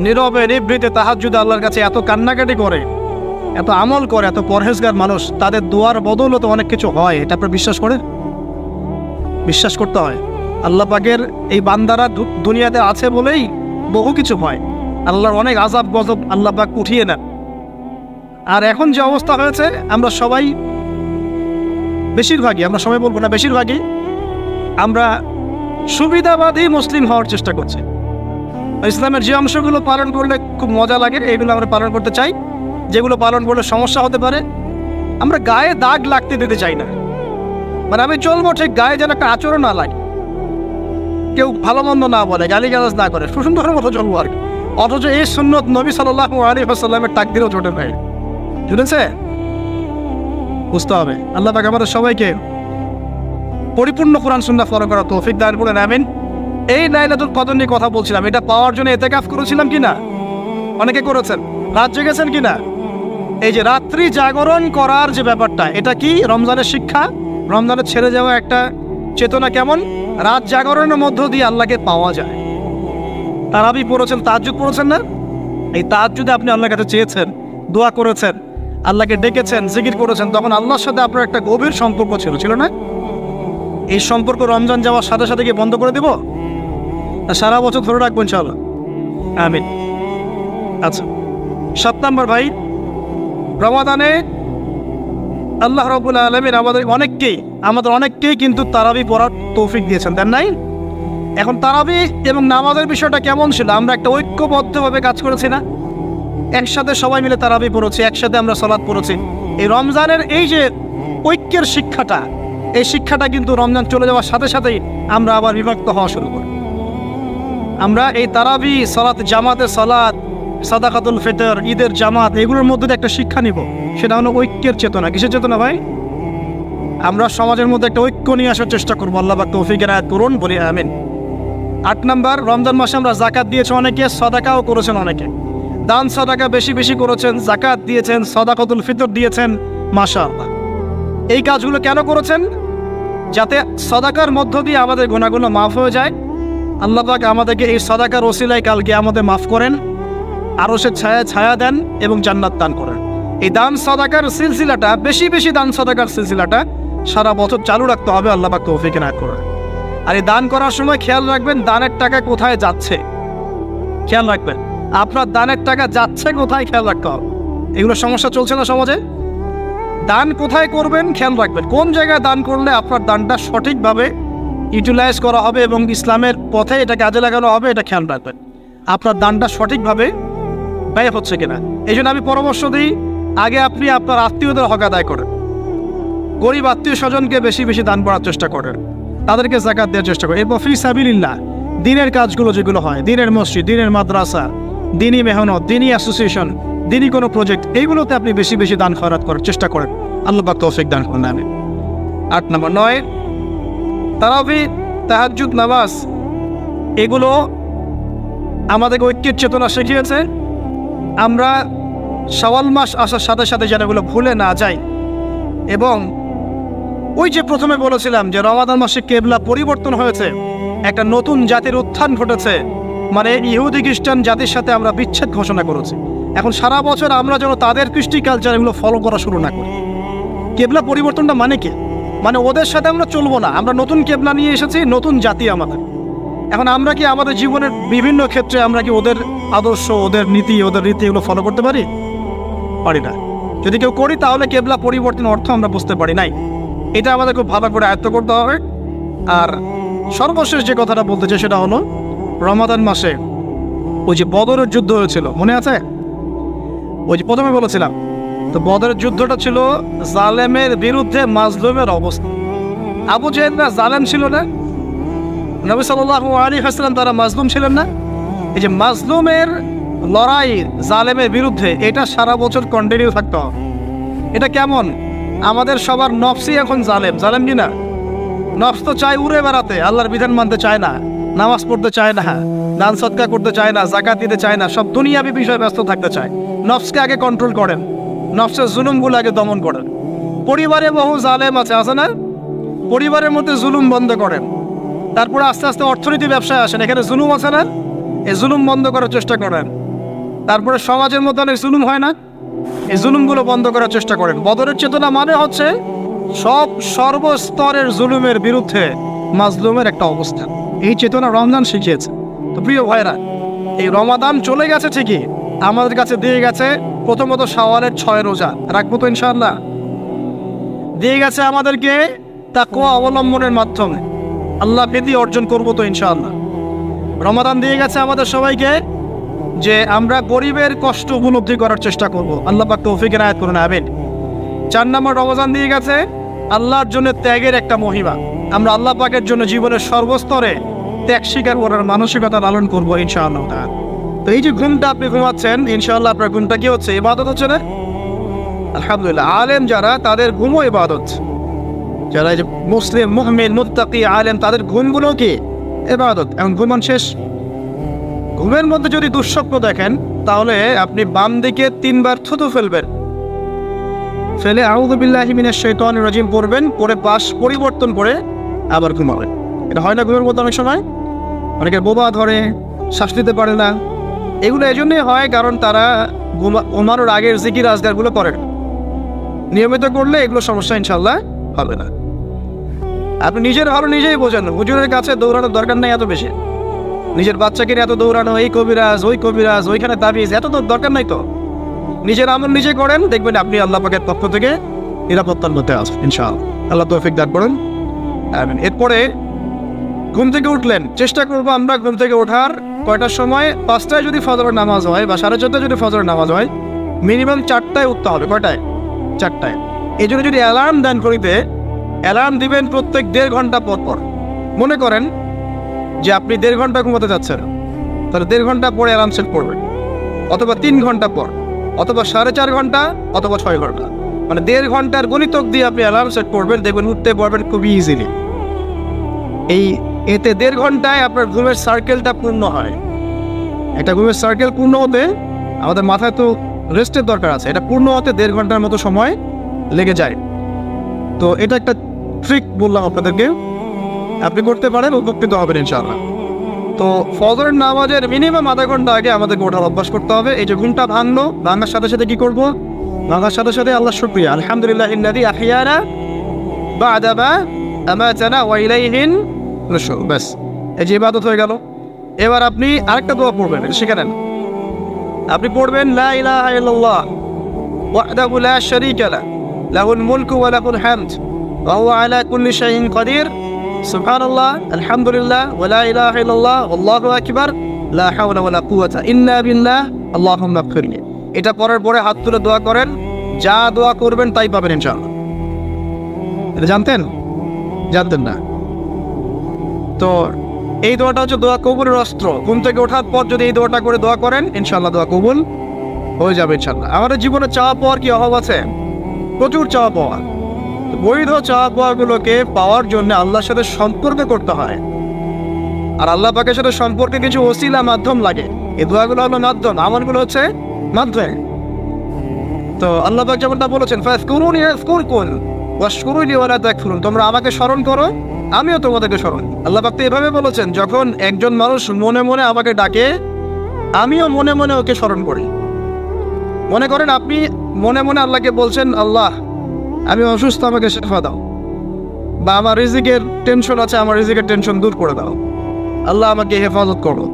নীরবে নিভৃতে তাহাজ্জুদে আল্লাহর কাছে এত কান্নাকাটি করে, এত আমল করে, এত পরহেজগার মানুষ, তাদের দোয়ার বদৌলতে অনেক কিছু হয়। এটা আপনারা বিশ্বাস করেন? বিশ্বাস করতে হয়। আল্লাহ পাকের এই বান্দারা দুনিয়াতে আছে বলেই বহু কিছু হয়। আল্লাহর অনেক আযাব গজব আল্লাহ পাক উঠিয়ে নেন। আর এখন যে অবস্থা হয়েছে, আমরা সবাই বেশিরভাগই, আমরা সবাই বলবো না, বেশিরভাগই আমরা সুবিধাবাদী মুসলিম হওয়ার চেষ্টা করছি। ইসলামের যে অংশগুলো পালন করলে খুব মজা লাগে এইগুলো আমরা পালন করতে চাই, যেগুলো পালন করলে সমস্যা হতে পারে আমরা গায়ে দাগ লাগতে দিতে চাই না। মানে আমি চলবো ঠিক, গায়ে যেন একটা আচরণ না লাগে, কেউ ভালো মন্দ না বলে, গালিগালাজ না করে, সুন্দরের মতো চলবো আর কি। অথচ এই সুন্নত নবী সাল্লাল্লাহু আলাইহি ওয়াসাল্লামের তাকদীরও জোটে নাই। বুঝেছে? বুঝতে হবে। আল্লাহ পাক আমাদের সবাইকে পরিপূর্ণ কোরআন সুন্নাহ ফলো করার তৌফিক দান করুন, আমিন। এই লাইলাতুল কদর নিয়ে কথা বলছিলাম, এটা পাওয়ার জন্য ইতিকাফ করেছিলাম কিনা? অনেকে করেছেন। রাত জেগেছেন কিনা? এই যে রাত্রি জাগরণ করার যে ব্যাপারটা, এটা কি রমজানের শিক্ষা? রমজানের ছেড়ে যাওয়া একটা চেতনা কেমন? রাত জাগরণের মধ্য দিয়ে আল্লাহকে পাওয়া যায়। তারাবি পড়েছেন, তাহাজ্জুদ পড়েছেন না? এই তাহাজ্জুদে আপনি আল্লাহর কাছে চেয়েছেন, দোয়া করেছেন, আল্লাহকে ডেকেছেন, জিকির করেছেন, তখন আল্লাহর সাথে আপনার একটা গভীর সম্পর্ক ছিল না? এই সম্পর্ক রমজান যাওয়ার সাথে সাথে কি বন্ধ করে দেব? সারা বছর ধরে রাখবো ইনশাআল্লাহ, আমিন। আচ্ছা, 7 নম্বর ভাই, রমাদানে আল্লাহ রাব্বুল আলামিন আমাদের অনেককেই কিন্তু তারাবি পড়ার তৌফিক দিয়েছেন, দেন নাই? এখন তারাবি এবং নামাজের বিষয়টা কেমন ছিল? আমরা একটা ঐক্যবদ্ধভাবে কাজ করেছি না? একসাথে সবাই মিলে তারাবি পড়েছি, একসাথে আমরা সালাত পড়েছি। এই রমজানের এই যে ঐক্যের শিক্ষাটা, এই শিক্ষাটা কিন্তু রমজান চলে যাওয়ার সাথে সাথেই আমরা আবার বিভক্ত হওয়া শুরু করি। আমরা এই তারাবি, সালাত, জামাতের সালাত, সাদাকাতুল ফিতর, ঈদের জামাত, এগুলোর মধ্যে একটা শিক্ষা নিব, সেটা হলো ঐক্যের চেতনা। কিসের চেতনা ভাই? আমরা সমাজের মধ্যে একটা ঐক্য নিয়ে আসার চেষ্টা করবো। আল্লাহ পাক তৌফিক এনায়েত করুন, বলি আমিন। 8 নম্বর, রমজান মাসে আমরা যাকাত দিয়েছি অনেকে, সাদাকাও করেছেন অনেকে। দান সাদাকা বেশি বেশি করেছেন, যাকাত দিয়েছেন, সাদাকাতুল ফিতর দিয়েছেন, মাশাআল্লাহ। এই কাজগুলো কেন করেছেন? যাতে সাদাকার মধ্য দিয়ে আমাদের গুনাহগুলো মাফ হয়ে যায়। আল্লাহ পাক আমাদেরকে এই সাদাকার ওসিলায় কালকে আমাদের মাফ করেন, আরশের ছায়া দেন এবং জান্নাত দান করেন। এই দান সাদাকার সিলসিলাটা, বেশি বেশি দান সাদাকার সিলসিলাটা সারা বছর চালু রাখতে হবে, আল্লাহ পাক তৌফিক এনায়েত করেন। আর এই দান করার সময় খেয়াল রাখবেন দানের টাকা কোথায় যাচ্ছে, খেয়াল রাখবেন আপনার দানের টাকা যাচ্ছে কোথায়, খেয়াল রাখতে হবে। এগুলো সমস্যা চলছে না সমাজে? দান কোথায় করবেন খেয়াল রাখবেন, কোন জায়গায় দান করলে আপনার দানটা সঠিকভাবে ইউটিলাইজ করা হবে এবং ইসলামের পথে এটা কাজে লাগানো হবে, এটা খেয়াল রাখবেন। আপনার দানটা সঠিকভাবে ব্যয় হচ্ছে কিনা। এই জন্য আমি পরামর্শ দিই, আগে আপনি আপনার আত্মীয়দের হক আদায় করেন, গরিব আত্মীয় স্বজনকে বেশি বেশি দান করার চেষ্টা করেন, তাদেরকে যাকাত দেওয়ার চেষ্টা করেন। এরপর ফি সাবিলিল্লাহ, দিনের কাজগুলো যেগুলো হয়, দিনের মসজিদ, দিনের মাদ্রাসা, দিনী মেহনত, দিনী অ্যাসোসিয়েশন, দিনী কোনো প্রজেক্ট, এইগুলোতে আপনি বেশি বেশি দান খয়রাত করার চেষ্টা করেন। আল্লাহ পাক তৌফিক দান করেন, আমিন। 8 নম্বর, 9, তারাবি, তাহাজ্জুদ, নামাজ, এগুলো আমাদেরকে ঐক্যের চেতনা শিখিয়েছে। আমরা শাওয়াল মাস আসার সাথে সাথে যেন এগুলো ভুলে না যাই। এবং ওই যে প্রথমে বলেছিলাম যে রমাদান মাসে কেবলা পরিবর্তন হয়েছে, একটা নতুন জাতির উত্থান ঘটেছে, মানে ইহুদি খ্রিস্টান জাতির সাথে আমরা বিচ্ছেদ ঘোষণা করেছি। এখন সারা বছর আমরা যেন তাদের কৃষ্টি কালচার এগুলো ফলো করা শুরু না করি। কেবলা পরিবর্তনটা মানে কি? মানে ওদের সাথে আমরা চলবো না, আমরা নতুন কেবলা নিয়ে এসেছি, নতুন জাতি আমাদের। এখন আমরা কি আমাদের জীবনের বিভিন্ন ক্ষেত্রে আমরা কি ওদের আদর্শ, ওদের নীতি, ওদের রীতি এগুলো ফলো করতে পারি? পারি না। যদি কেউ করি তাহলে কেবলা পরিবর্তন অর্থ আমরা বুঝতে পারি নাই। এটা আমাদের খুব ভালো করে আয়ত্ত করতে হবে। আর সর্বশেষ যে কথাটা বলতে চাই সেটা হলো, রমাদান মাসে ওই যে বদরের যুদ্ধ হয়েছিল, মনে আছে? ওই যে প্রথমে বলেছিলাম, তো বদরের যুদ্ধটা ছিল জালেমের বিরুদ্ধে মাজলুমের অবস্থা। আবু জেহেলরা জালেম ছিল না, নবী সাল্লাল্লাহু আলাইহি ওয়াসাল্লাম তারা মাজলুম ছিলেন না। এই যে মাজলুমের লড়াই জালেমের বিরুদ্ধে, এটা সারা বছর কন্টিনিউ থাকতে হবে। এটা কেমন? আমাদের সবার নফসই এখন জালেম, জালেম কি না? নফস তো চায় উড়ে বেড়াতে, আল্লাহর বিধান মানতে চায় না, নামাজ পড়তে চায় না, দান সদকা করতে চায় না, যাকাত দিতে চায় না, সব দুনিয়াবি বিষয়ে ব্যস্ত থাকতে চায়। নফসকে আগে কন্ট্রোল করেন, নফসের জুলুমগুলো আগে দমন করেন। পরিবারে বহু জালেম আছে না? পরিবারের মধ্যে জুলুম বন্ধ করেন। তারপরে আস্তে আস্তে অর্থনীতি ব্যবসায় আসেন, এখানে জুলুম আছে না? এই জুলুম বন্ধ করার চেষ্টা করেন। তারপরে সমাজের মধ্যে অনেক জুলুম হয় না? এই জুলুমগুলো বন্ধ করার চেষ্টা করেন। বদরের চেতনা মানে হচ্ছে সর্বস্তরের জুলুমের বিরুদ্ধে মাজলুমের একটা অবস্থান। এই চেতনা রমজান শিখিয়েছে। তো প্রিয় ভাইরা, এই রমাদান চলে গেছে ঠিকই, আমাদের কাছে দিয়ে গেছে প্রথমত শাওয়ালের 6 রোজা, রাখবো তো ইনশাআল্লাহ। দিয়ে গেছে আমাদেরকে তাকওয়া অবলম্বনের মাধ্যমে আল্লাহ ভীতি অর্জন করবো তো ইনশাআল্লাহ। রমাদান দিয়ে গেছে আমাদের সবাইকে যে আমরা গরিবের কষ্ট উপলব্ধি করার চেষ্টা করব। আল্লাহ পাক তৌফিক এনায়েত করুন, আমিন। 4 নম্বর রমজান দিয়ে গেছে আল্লাহর জন্য ত্যাগের একটা মহিমা। আমরা আল্লাহ পাকের জন্য জীবনের সর্বস্তরে ত্যাগ স্বীকার করার মানসিকতা লালন করবো ইনশাআল্লাহ। তো এই যে ঘুমটা আপনি ঘুমাচ্ছেন, ইনশাআল্লাহ আপনার ঘুমটা কি হচ্ছে? ইবাদত হচ্ছে না? আলহামদুলিল্লাহ। আলেম যারা, তাদের ঘুমও ইবাদত। যারা এই যে মুসলিম, মুমিন, মুত্তাকি, আলেম, তাদের ঘুমগুলো কি ইবাদত। এখন ঘুমান শেষ, ঘুমের মধ্যে যদি দুঃস্বপ্ন দেখেন তাহলে আপনি বাম দিকে 3 বার থুতু ফেলবেন, ফেলে আউযু বিল্লাহি মিনাশ শাইতানির রাজিম পড়বেন, পরে পাশ পরিবর্তন করে আবার ঘুমাবেন। এটা হয় না ঘুমের মধ্যে অনেক সময়? অনেকের বোবা ধরে, শ্বাস নিতে পারে না। এগুলো এই জন্যই হয় কারণ তারা ঘুমানোর আগের জিকির আজকারগুলো করেন। নিয়মিত করলে এগুলো সমস্যা ইনশাল্লাহ হবে না। আপনি নিজের ভালো নিজেই বোঝেন, হুজুরের কাছে দৌড়ানোর দরকার নেই এত বেশি। নিজের বাচ্চাকে এত দৌড়ানো, এই কবিরাজ ওই কবিরাজ, ওইখানে তাবিজ, এত তো দরকার নাই। তো নিজের আমল নিজে করেন, দেখবেন আপনি আল্লাহ পাকের পক্ষ থেকে নিরাপত্তার মধ্যে আসবেন ইনশাআল্লাহ। আল্লাহ তৌফিক দান করুন, আমিন। এরপরে ঘুম থেকে উঠলেন, চেষ্টা করবো আমরা ঘুম থেকে ওঠার কয়টার সময়? 5টায় যদি ফজরের নামাজ হয় বা 4:30টায় যদি ফজরের নামাজ হয়, মিনিমাম 4টায় উঠতে হবে। কয়টায়? 4টায়। এই জন্য যদি অ্যালার্ম দেন করিতে, অ্যালার্ম দিবেন প্রত্যেক 1.5 ঘন্টা পর পর। মনে করেন যে আপনি 1.5 ঘন্টা ঘুমাতে যাচ্ছেন, তাহলে 1.5 ঘন্টা পরে অ্যালার্ম সেট করবেন, অথবা 3 ঘন্টা পর, অথবা 4.5 ঘন্টা, অথবা 6 ঘন্টা। মানে 1.5 ঘন্টার গণিতক দিয়ে আপনি অ্যালার্ম সেট করবেন, দেখবেন উঠতে পারবেন খুবই ইজিলি। এতে 1.5 ঘন্টায় আপনার ঘুমের সার্কেলটা পূর্ণ হয়। একটা ঘুমের সার্কেল পূর্ণ হতে আমাদের মাথায় তো রেস্টের দরকার আছে, এটা পূর্ণ হতে 1.5 ঘন্টার মতো সময় লেগে যায়। তো এটা একটা ট্রিক বললাম আপনাদেরকে, আপনি করতে পারেন, উপকৃত হবেন ইনশাআল্লাহ। তো ফজরের নামাজের মিনিমাম আধা ঘন্টা আগে আমাদেরকে ওঠার অভ্যাস করতে হবে। এই যে ঘুমটা ভাঙলো, ভাঙার সাথে সাথে কি করবো? ভাঙার সাথে সাথে আল্লাহ শুকরিয়া, আলহামদুলিল্লাহিল্লাযী আহইয়ানা বা'দা মা আমাতানা ওয়া ইলাইহিন নুশুর। ব্যাস, এই যে ইবাদত হয়ে গেল। এবার আপনি আরেকটা দোয়া পড়বেন, শিখে নেন। আপনি পড়বেন লা ইলাহা ইল্লাল্লাহ ওয়াহদাহু লা শারীকা লাহু লাহুল মুলকু ওয়া লাহুল হামদ ওয়া হুয়া আলা কুল্লি শাইইন কাদির সুবহানাল্লাহ আলহামদুলিল্লাহ ওয়া লা ইলাহা ইল্লাল্লাহ আল্লাহু আকবার লা হাওলা ওয়া লা কুওয়াতা ইল্লা বিল্লাহ আল্লাহুম্মা ইগফিরলি। এটা পড়ার পরে হাত তুলে দোয়া করেন, যা দোয়া করবেন তাই পাবেন ইনশাআল্লাহ। এটা জানতেন? জানতেন না? তো এই দোয়াটা হচ্ছে দোয়া কবুলের অস্ত্র। ঘুম থেকে ওঠার পর যদি এই দোয়াটা করে দোয়া করেন, ইনশাআল্লাহ দোয়া কবুল হয়ে যাবে ইনশাআল্লাহ। আমাদের জীবনে চাওয়া পাওয়ার কি অভাব আছে? প্রচুর চাওয়া পাওয়া। বৈধ চাওয়া পাওয়াগুলোকে পাওয়ার জন্য আল্লাহর সাথে সম্পর্ক করতে হয়, আর আল্লাহ পাকের সাথে সম্পর্কে কিছু ওসিলা মাধ্যম লাগে। এই দোয়াগুলো হলো মাধ্যম, আমলগুলো হচ্ছে মাধ্যম। তো আল্লাহ পাক যেমনটা বলেছেন, ফাযকুরুনি আযকুরকুম ওয়াশকুরুলি ওয়া লা তাকফুরুন, তোমরা আমাকে স্মরণ করো, আমিও তোমাদেরকে স্মরণ। আল্লাহ পাক তো এভাবে বলেছেন, যখন একজন মানুষ মনে মনে আমাকে ডাকে, আমিও মনে মনে ওকে স্মরণ করি। মনে করেন আপনি মনে মনে আল্লাহকে বলছেন, আল্লাহ আমি অসুস্থ, আমাকে শেফা দাও, বা আমার রিজিকের টেনশন আছে, আমার রিজিকের টেনশন দূর করে দাও, আল্লাহ আমাকে হেফাজত করো,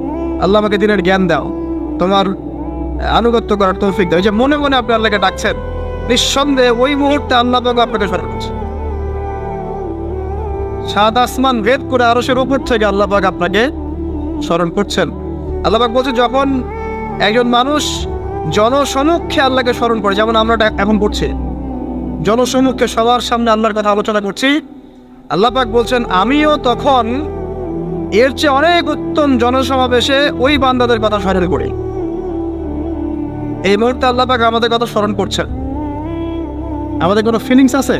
আল্লাহ আমাকে দিনের জ্ঞান দাও, তোমার আনুগত্য করার তৌফিক দাও। এই যে মনে মনে আপনি আল্লাহকে ডাকছেন, নিঃসন্দেহে ওই মুহূর্তে আল্লাহ পাক আপনাকে স্মরণ করছে। সাত আসমান ভেদ করে আরশের উপর থেকে আল্লাহ পাক আপনাকে স্মরণ করছেন। আল্লাহ পাক বলছে, যখন একজন মানুষ জনসমক্ষে আল্লাহকে স্মরণ করে, যেমন আমরা এখন করছি, জনসমক্ষে সবার সামনে আল্লাহর কথা আলোচনা করছি, আল্লাহ পাক বলছেন আমিও তখন এর চেয়ে অনেক উত্তম জনসমাবেশে ওই বান্দাদের কথা স্মরণ করি। এই মুহূর্তে আল্লাহ পাক আমাদের কথা স্মরণ করছেন। আমাদের কোনো ফিলিংস আছে?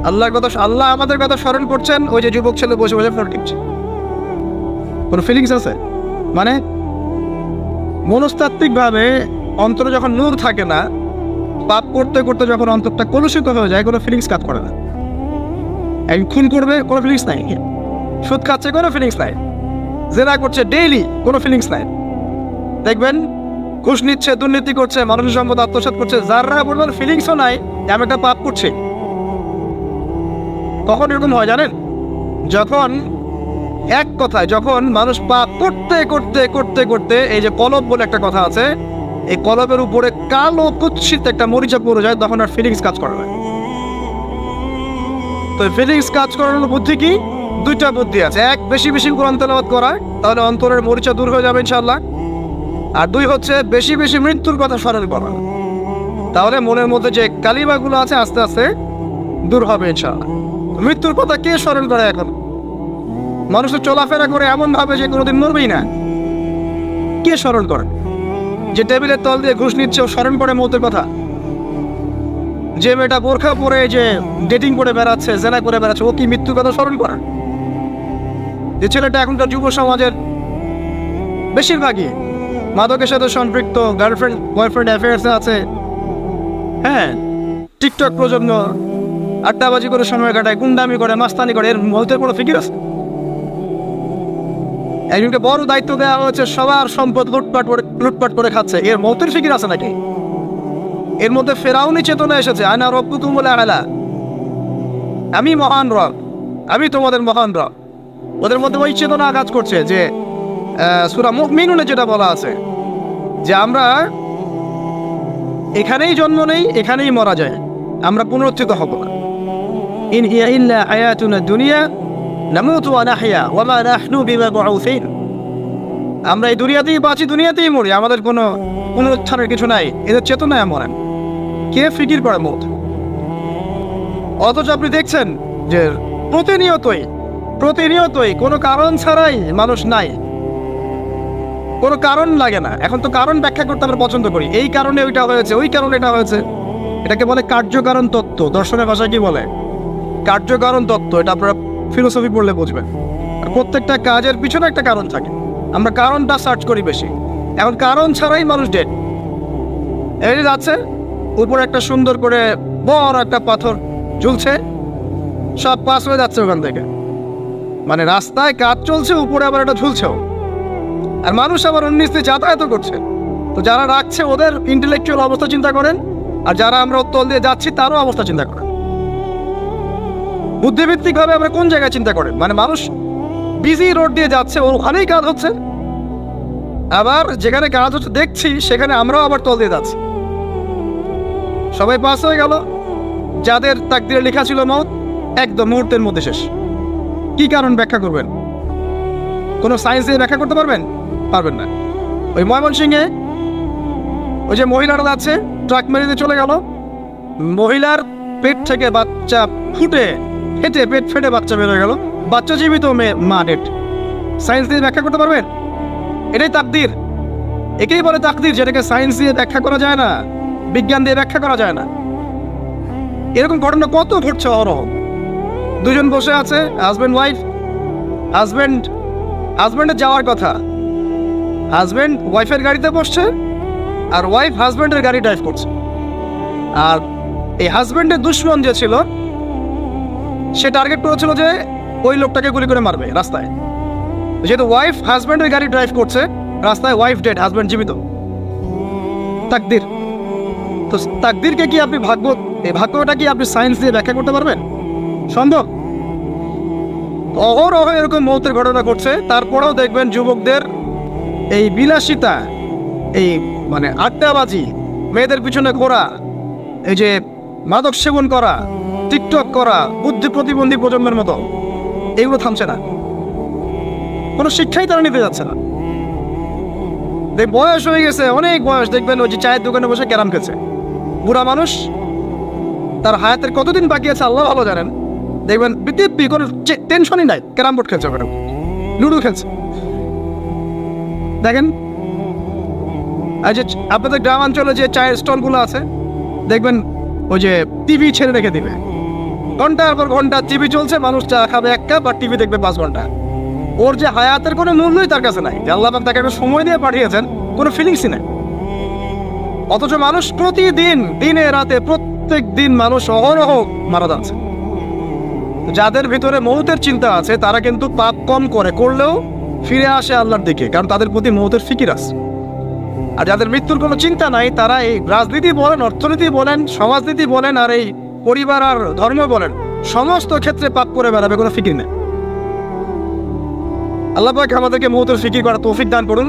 আল্লাহ আমাদের কথা স্মরণ করছেন। ওই যে যুবক ছেলে বসে বসে ফোন টিপছে, কোনো ফিলিংস আছে? মানে মনস্তাত্ত্বিকভাবে অন্তরে যখন নূর থাকে না, পাপ করতে করতে যখন অন্তরটা কলুষিত হয়ে যায়, কোনো ফিলিংস কাজ করে না। খুন করবে, কোনো ফিলিংস নাই। সুদ খাচ্ছে, কোনো ফিলিংস নাই। জেনা করছে ডেইলি, কোনো ফিলিংস নাই। দেখবেন ঘুষ নিচ্ছে, দুর্নীতি করছে, মানুষের সম্পদ আত্মসাৎ করছে, যারা বলবেন ফিলিংসও নাই যে আমি একটা পাপ করছি। কখন এরকম হয় জানেন? যখন এক কথায় যখন মানুষ পাপ করতে করতে করতে করতে, এই যে কলব বলে একটা কথা আছে, এই কলবের উপরে কালো কুৎসিত একটা মরিচা পড়ে যায়, তখন আর ফিলিংস কাজ করে না। তো ফিলিংস কাজ করানোর বুদ্ধি কি? দুইটা বুদ্ধি আছে। এক, বেশি বেশি কোরআন তেলাওয়াত করা, তাহলে অন্তরের মরিচা দূর হয়ে যাবে ইনশাআল্লাহ। আর দুই হচ্ছে বেশি বেশি মৃত্যুর কথা স্মরণ করা, তাহলে মনের মধ্যে যে কালিমাগুলো আছে আস্তে আস্তে দূর হবে ইনশাআল্লাহ। মৃত্যুর কথা কে স্মরণ করে? এখন মানুষ তো চলাফেরা করে এমন ভাবে যে কোনোদিন মরবেই না। কে স্মরণ করে? যে টেবিলের তল দিয়ে ঘুষ নিচ্ছে ও স্মরণ করে মৌতের কথা। যে মেয়েটা বোরখা পরে যে ডেটিং করে বেড়াচ্ছে, জেনা করে বেড়াচ্ছে, ও কি মৃত্যুর কথা স্মরণ করে? যে ছেলেটা এখনকার যুব সমাজের বেশিরভাগই মাদকের সাথে সম্পৃক্ত, গার্লফ্রেন্ড বয়ফ্রেন্ড অ্যাফেয়ার্সে আছে, হ্যাঁ, টিকটক প্রজন্ম, আড্ডাবাজি করে সময় কাটায়, গুন্ডামি করে, মাস্তানি করে, এর মৌতের কোনো ফিকির আছে? একজনকে বড় দায়িত্ব দেওয়া হয়েছে, সবার সম্পদ লুটপাট করে খাচ্ছে, এর মৌতের ফিকির আছে নাকি? এর মধ্যে ফেরাউনি চেতনা এসেছে, আনা রব্বুকুম বলে আলা, আমি মহান রব, আমি তোমাদের মহান রব। ওদের মধ্যে ওই চেতনা কাজ করছে যে সূরা মুমিনুনে যেটা বলা আছে যে আমরা এখানেই জন্ম নেই, এখানেই মারা যায়, আমরা পুনরুত্থিত হব না। ইন হিয়া ইল্লা হায়াতুনা দুনিয়া নামুতু ওয়া নাহইয়া ওয়া মা নাহনু বিমাবউসিন। আমরা এই দুনিয়াতেই বাঁচি, দুনিয়াতেই মরি, আমাদের কোনো পুনরুত্থানের কিছু নাই। এদের চেতনায় মরেন। কে ফিকির করে মত? অথচ আপনি দেখছেন যে প্রতিনিয়তই কোনো কারণ ছাড়াই মানুষ নাই, কোনো কারণ লাগে না। এখন তো কারণ ব্যাখ্যা করতে আমরা পছন্দ করি, এই কারণে ওইটা হয়েছে, ওই কারণে এটা হয়েছে। এটাকে বলে কার্যকারণ তত্ত্ব। দর্শনের ভাষায় কি বলে? কার্যকারণ তত্ত্ব। এটা আপনারা ফিলোসফি পড়লে বুঝবেন। আর প্রত্যেকটা কাজের পিছনে একটা কারণ থাকে, আমরা কারণটা সার্চ করি বেশি। এখন কারণ ছাড়াই মানুষ ডেড। এই যাচ্ছে, উপরে একটা সুন্দর করে বড় একটা পাথর ঝুলছে, সব পাস হয়ে যাচ্ছে ওখান থেকে। মানে রাস্তায় কাজ চলছে, উপরে আবার এটা ঝুলছেও, আর মানুষ আবার অন্যস্তে যাতায়াত করছে। তো যারা রাখছে ওদের ইন্টেলেকচুয়াল অবস্থা চিন্তা করেন, আর যারা আমরা উত্তল দিয়ে যাচ্ছি তারও অবস্থা চিন্তা করেন। বুদ্ধিভিত্তিকভাবে আমরা কোন জায়গায় চিন্তা করেন? মানে মানুষ বিজি রোড দিয়ে যাচ্ছে, ওখানেই কাজ হচ্ছে, আবার যেখানে কাজ হচ্ছে দেখছি সেখানে আমরাও আবার তল দিয়ে যাচ্ছি। সবাই পাস হয়ে গেল, যাদের তাকদিরে লেখা ছিল মওত একদম মুহূর্তের মধ্যে শেষ। কি কারণ ব্যাখ্যা করবেন? কোনো সায়েন্স দিয়ে ব্যাখ্যা করতে পারবেন? পারবেন না। ওই ময়মনসিংহে ওই যে মহিলারা যাচ্ছে, ট্রাক মেরে দিয়ে চলে গেল, মহিলার পেট থেকে বাচ্চা ফেটে পেট ফেটে বাচ্চা বের হয়ে গেল, বাচ্চা জীবিত, মা ডেড। সায়েন্স দিয়ে ব্যাখ্যা করতে পারবেন? এটাই তাকদির। একেই বলে তাকদির, যেটাকে সায়েন্স দিয়ে ব্যাখ্যা করা যায় না, বিজ্ঞান দিয়ে ব্যাখ্যা করা যায় না। এরকম ঘটনা কত ঘটছে অহরহ। দুজন বসে আছে, হাজব্যান্ড ওয়াইফ, হাজব্যান্ডের যাওয়ার কথা, হাজব্যান্ড ওয়াইফের গাড়িতে বসছে, আর ওয়াইফ হাজব্যান্ডের গাড়ি ড্রাইভ করছে। আর এই হাজব্যান্ডের দুশ্মন যে ছিল, সে টার্গেট করেছিল যে ওই লোকটাকে গুলি করে মারবে রাস্তায়। যেহেতু ওয়াইফ হাজব্যান্ডের গাড়ি ড্রাইভ করছে, রাস্তায় ওয়াইফ ডেড, হাজব্যান্ড জীবিত। তাকদির। তো তাকদিরকে কি আপনি এই ভাগ্যটা কি আপনি সায়েন্স দিয়ে ব্যাখ্যা করতে পারবেন? সম্ভব? অহরহ এরকম মৌতের ঘটনা ঘটছে। তারপরেও দেখবেন যুবকদের এই বিলাসিতা, এই মানে আড্ডাবাজি, মেয়েদের পিছনে ঘোরা, এই যে মাদক সেবন করা, টিকটক করা, বুদ্ধি প্রতিবন্ধী প্রজন্মের মতো, এগুলো থামছে না। কোনো শিক্ষাই তারা নিতে যাচ্ছে না। বয়স হয়ে গেছে, অনেক বয়স, দেখবেন ওই যে চায়ের দোকানে বসে ক্যারাম খেলছে। বুড়া মানুষ, তার হায়াতের কতদিন বাকি আছে আল্লাহ ভালো জানেন। দেখবেন দিব্যি কোনো টেনশনই নাই, ক্যারাম বোর্ড খেলছে, ওখানে লুডো খেলছে। দেখেন আর যে আপনাদের গ্রামাঞ্চলে যে চায়ের স্টলগুলো আছে, দেখবেন ওই যে টিভি ছেড়ে রেখে দিবে, ঘন্টার পর ঘন্টা টিভি চলছে, মানুষ চা খাবে 1 কাপ আর টিভি দেখবে 5 ঘন্টা। ওর যে হায়াতের কোনো মূল্যই তার কাছে নাই, যে আল্লাহ পাক তাকে একটা সময় দিয়ে পাঠিয়েছেন, কোনো ফিলিংসই নাই। অথচ মানুষ প্রতিদিন, দিনে রাতে, প্রত্যেক দিন মানুষ অহরহ মারা যাচ্ছে। যাদের ভিতরে মৌতের চিন্তা আছে তারা কিন্তু পাপ কম করলেও ফিরে আসে আল্লাহর দিকে, কারণ তাদের প্রতি মৌতের ফিকির আছে। আর যাদের মৃত্যুর কোনো চিন্তা নাই, তারা এই রাজনীতি বলেন, অর্থনীতি বলেন, সমাজনীতি বলেন, আর এই পরিবার আর ধর্ম বলেন, সমস্ত ক্ষেত্রে পাপ করে বেড়াবে, কোনো ফিকির নেই। আল্লাহ পাক আমাদেরকে মৌতের ফিকির করার তৌফিক দান করুন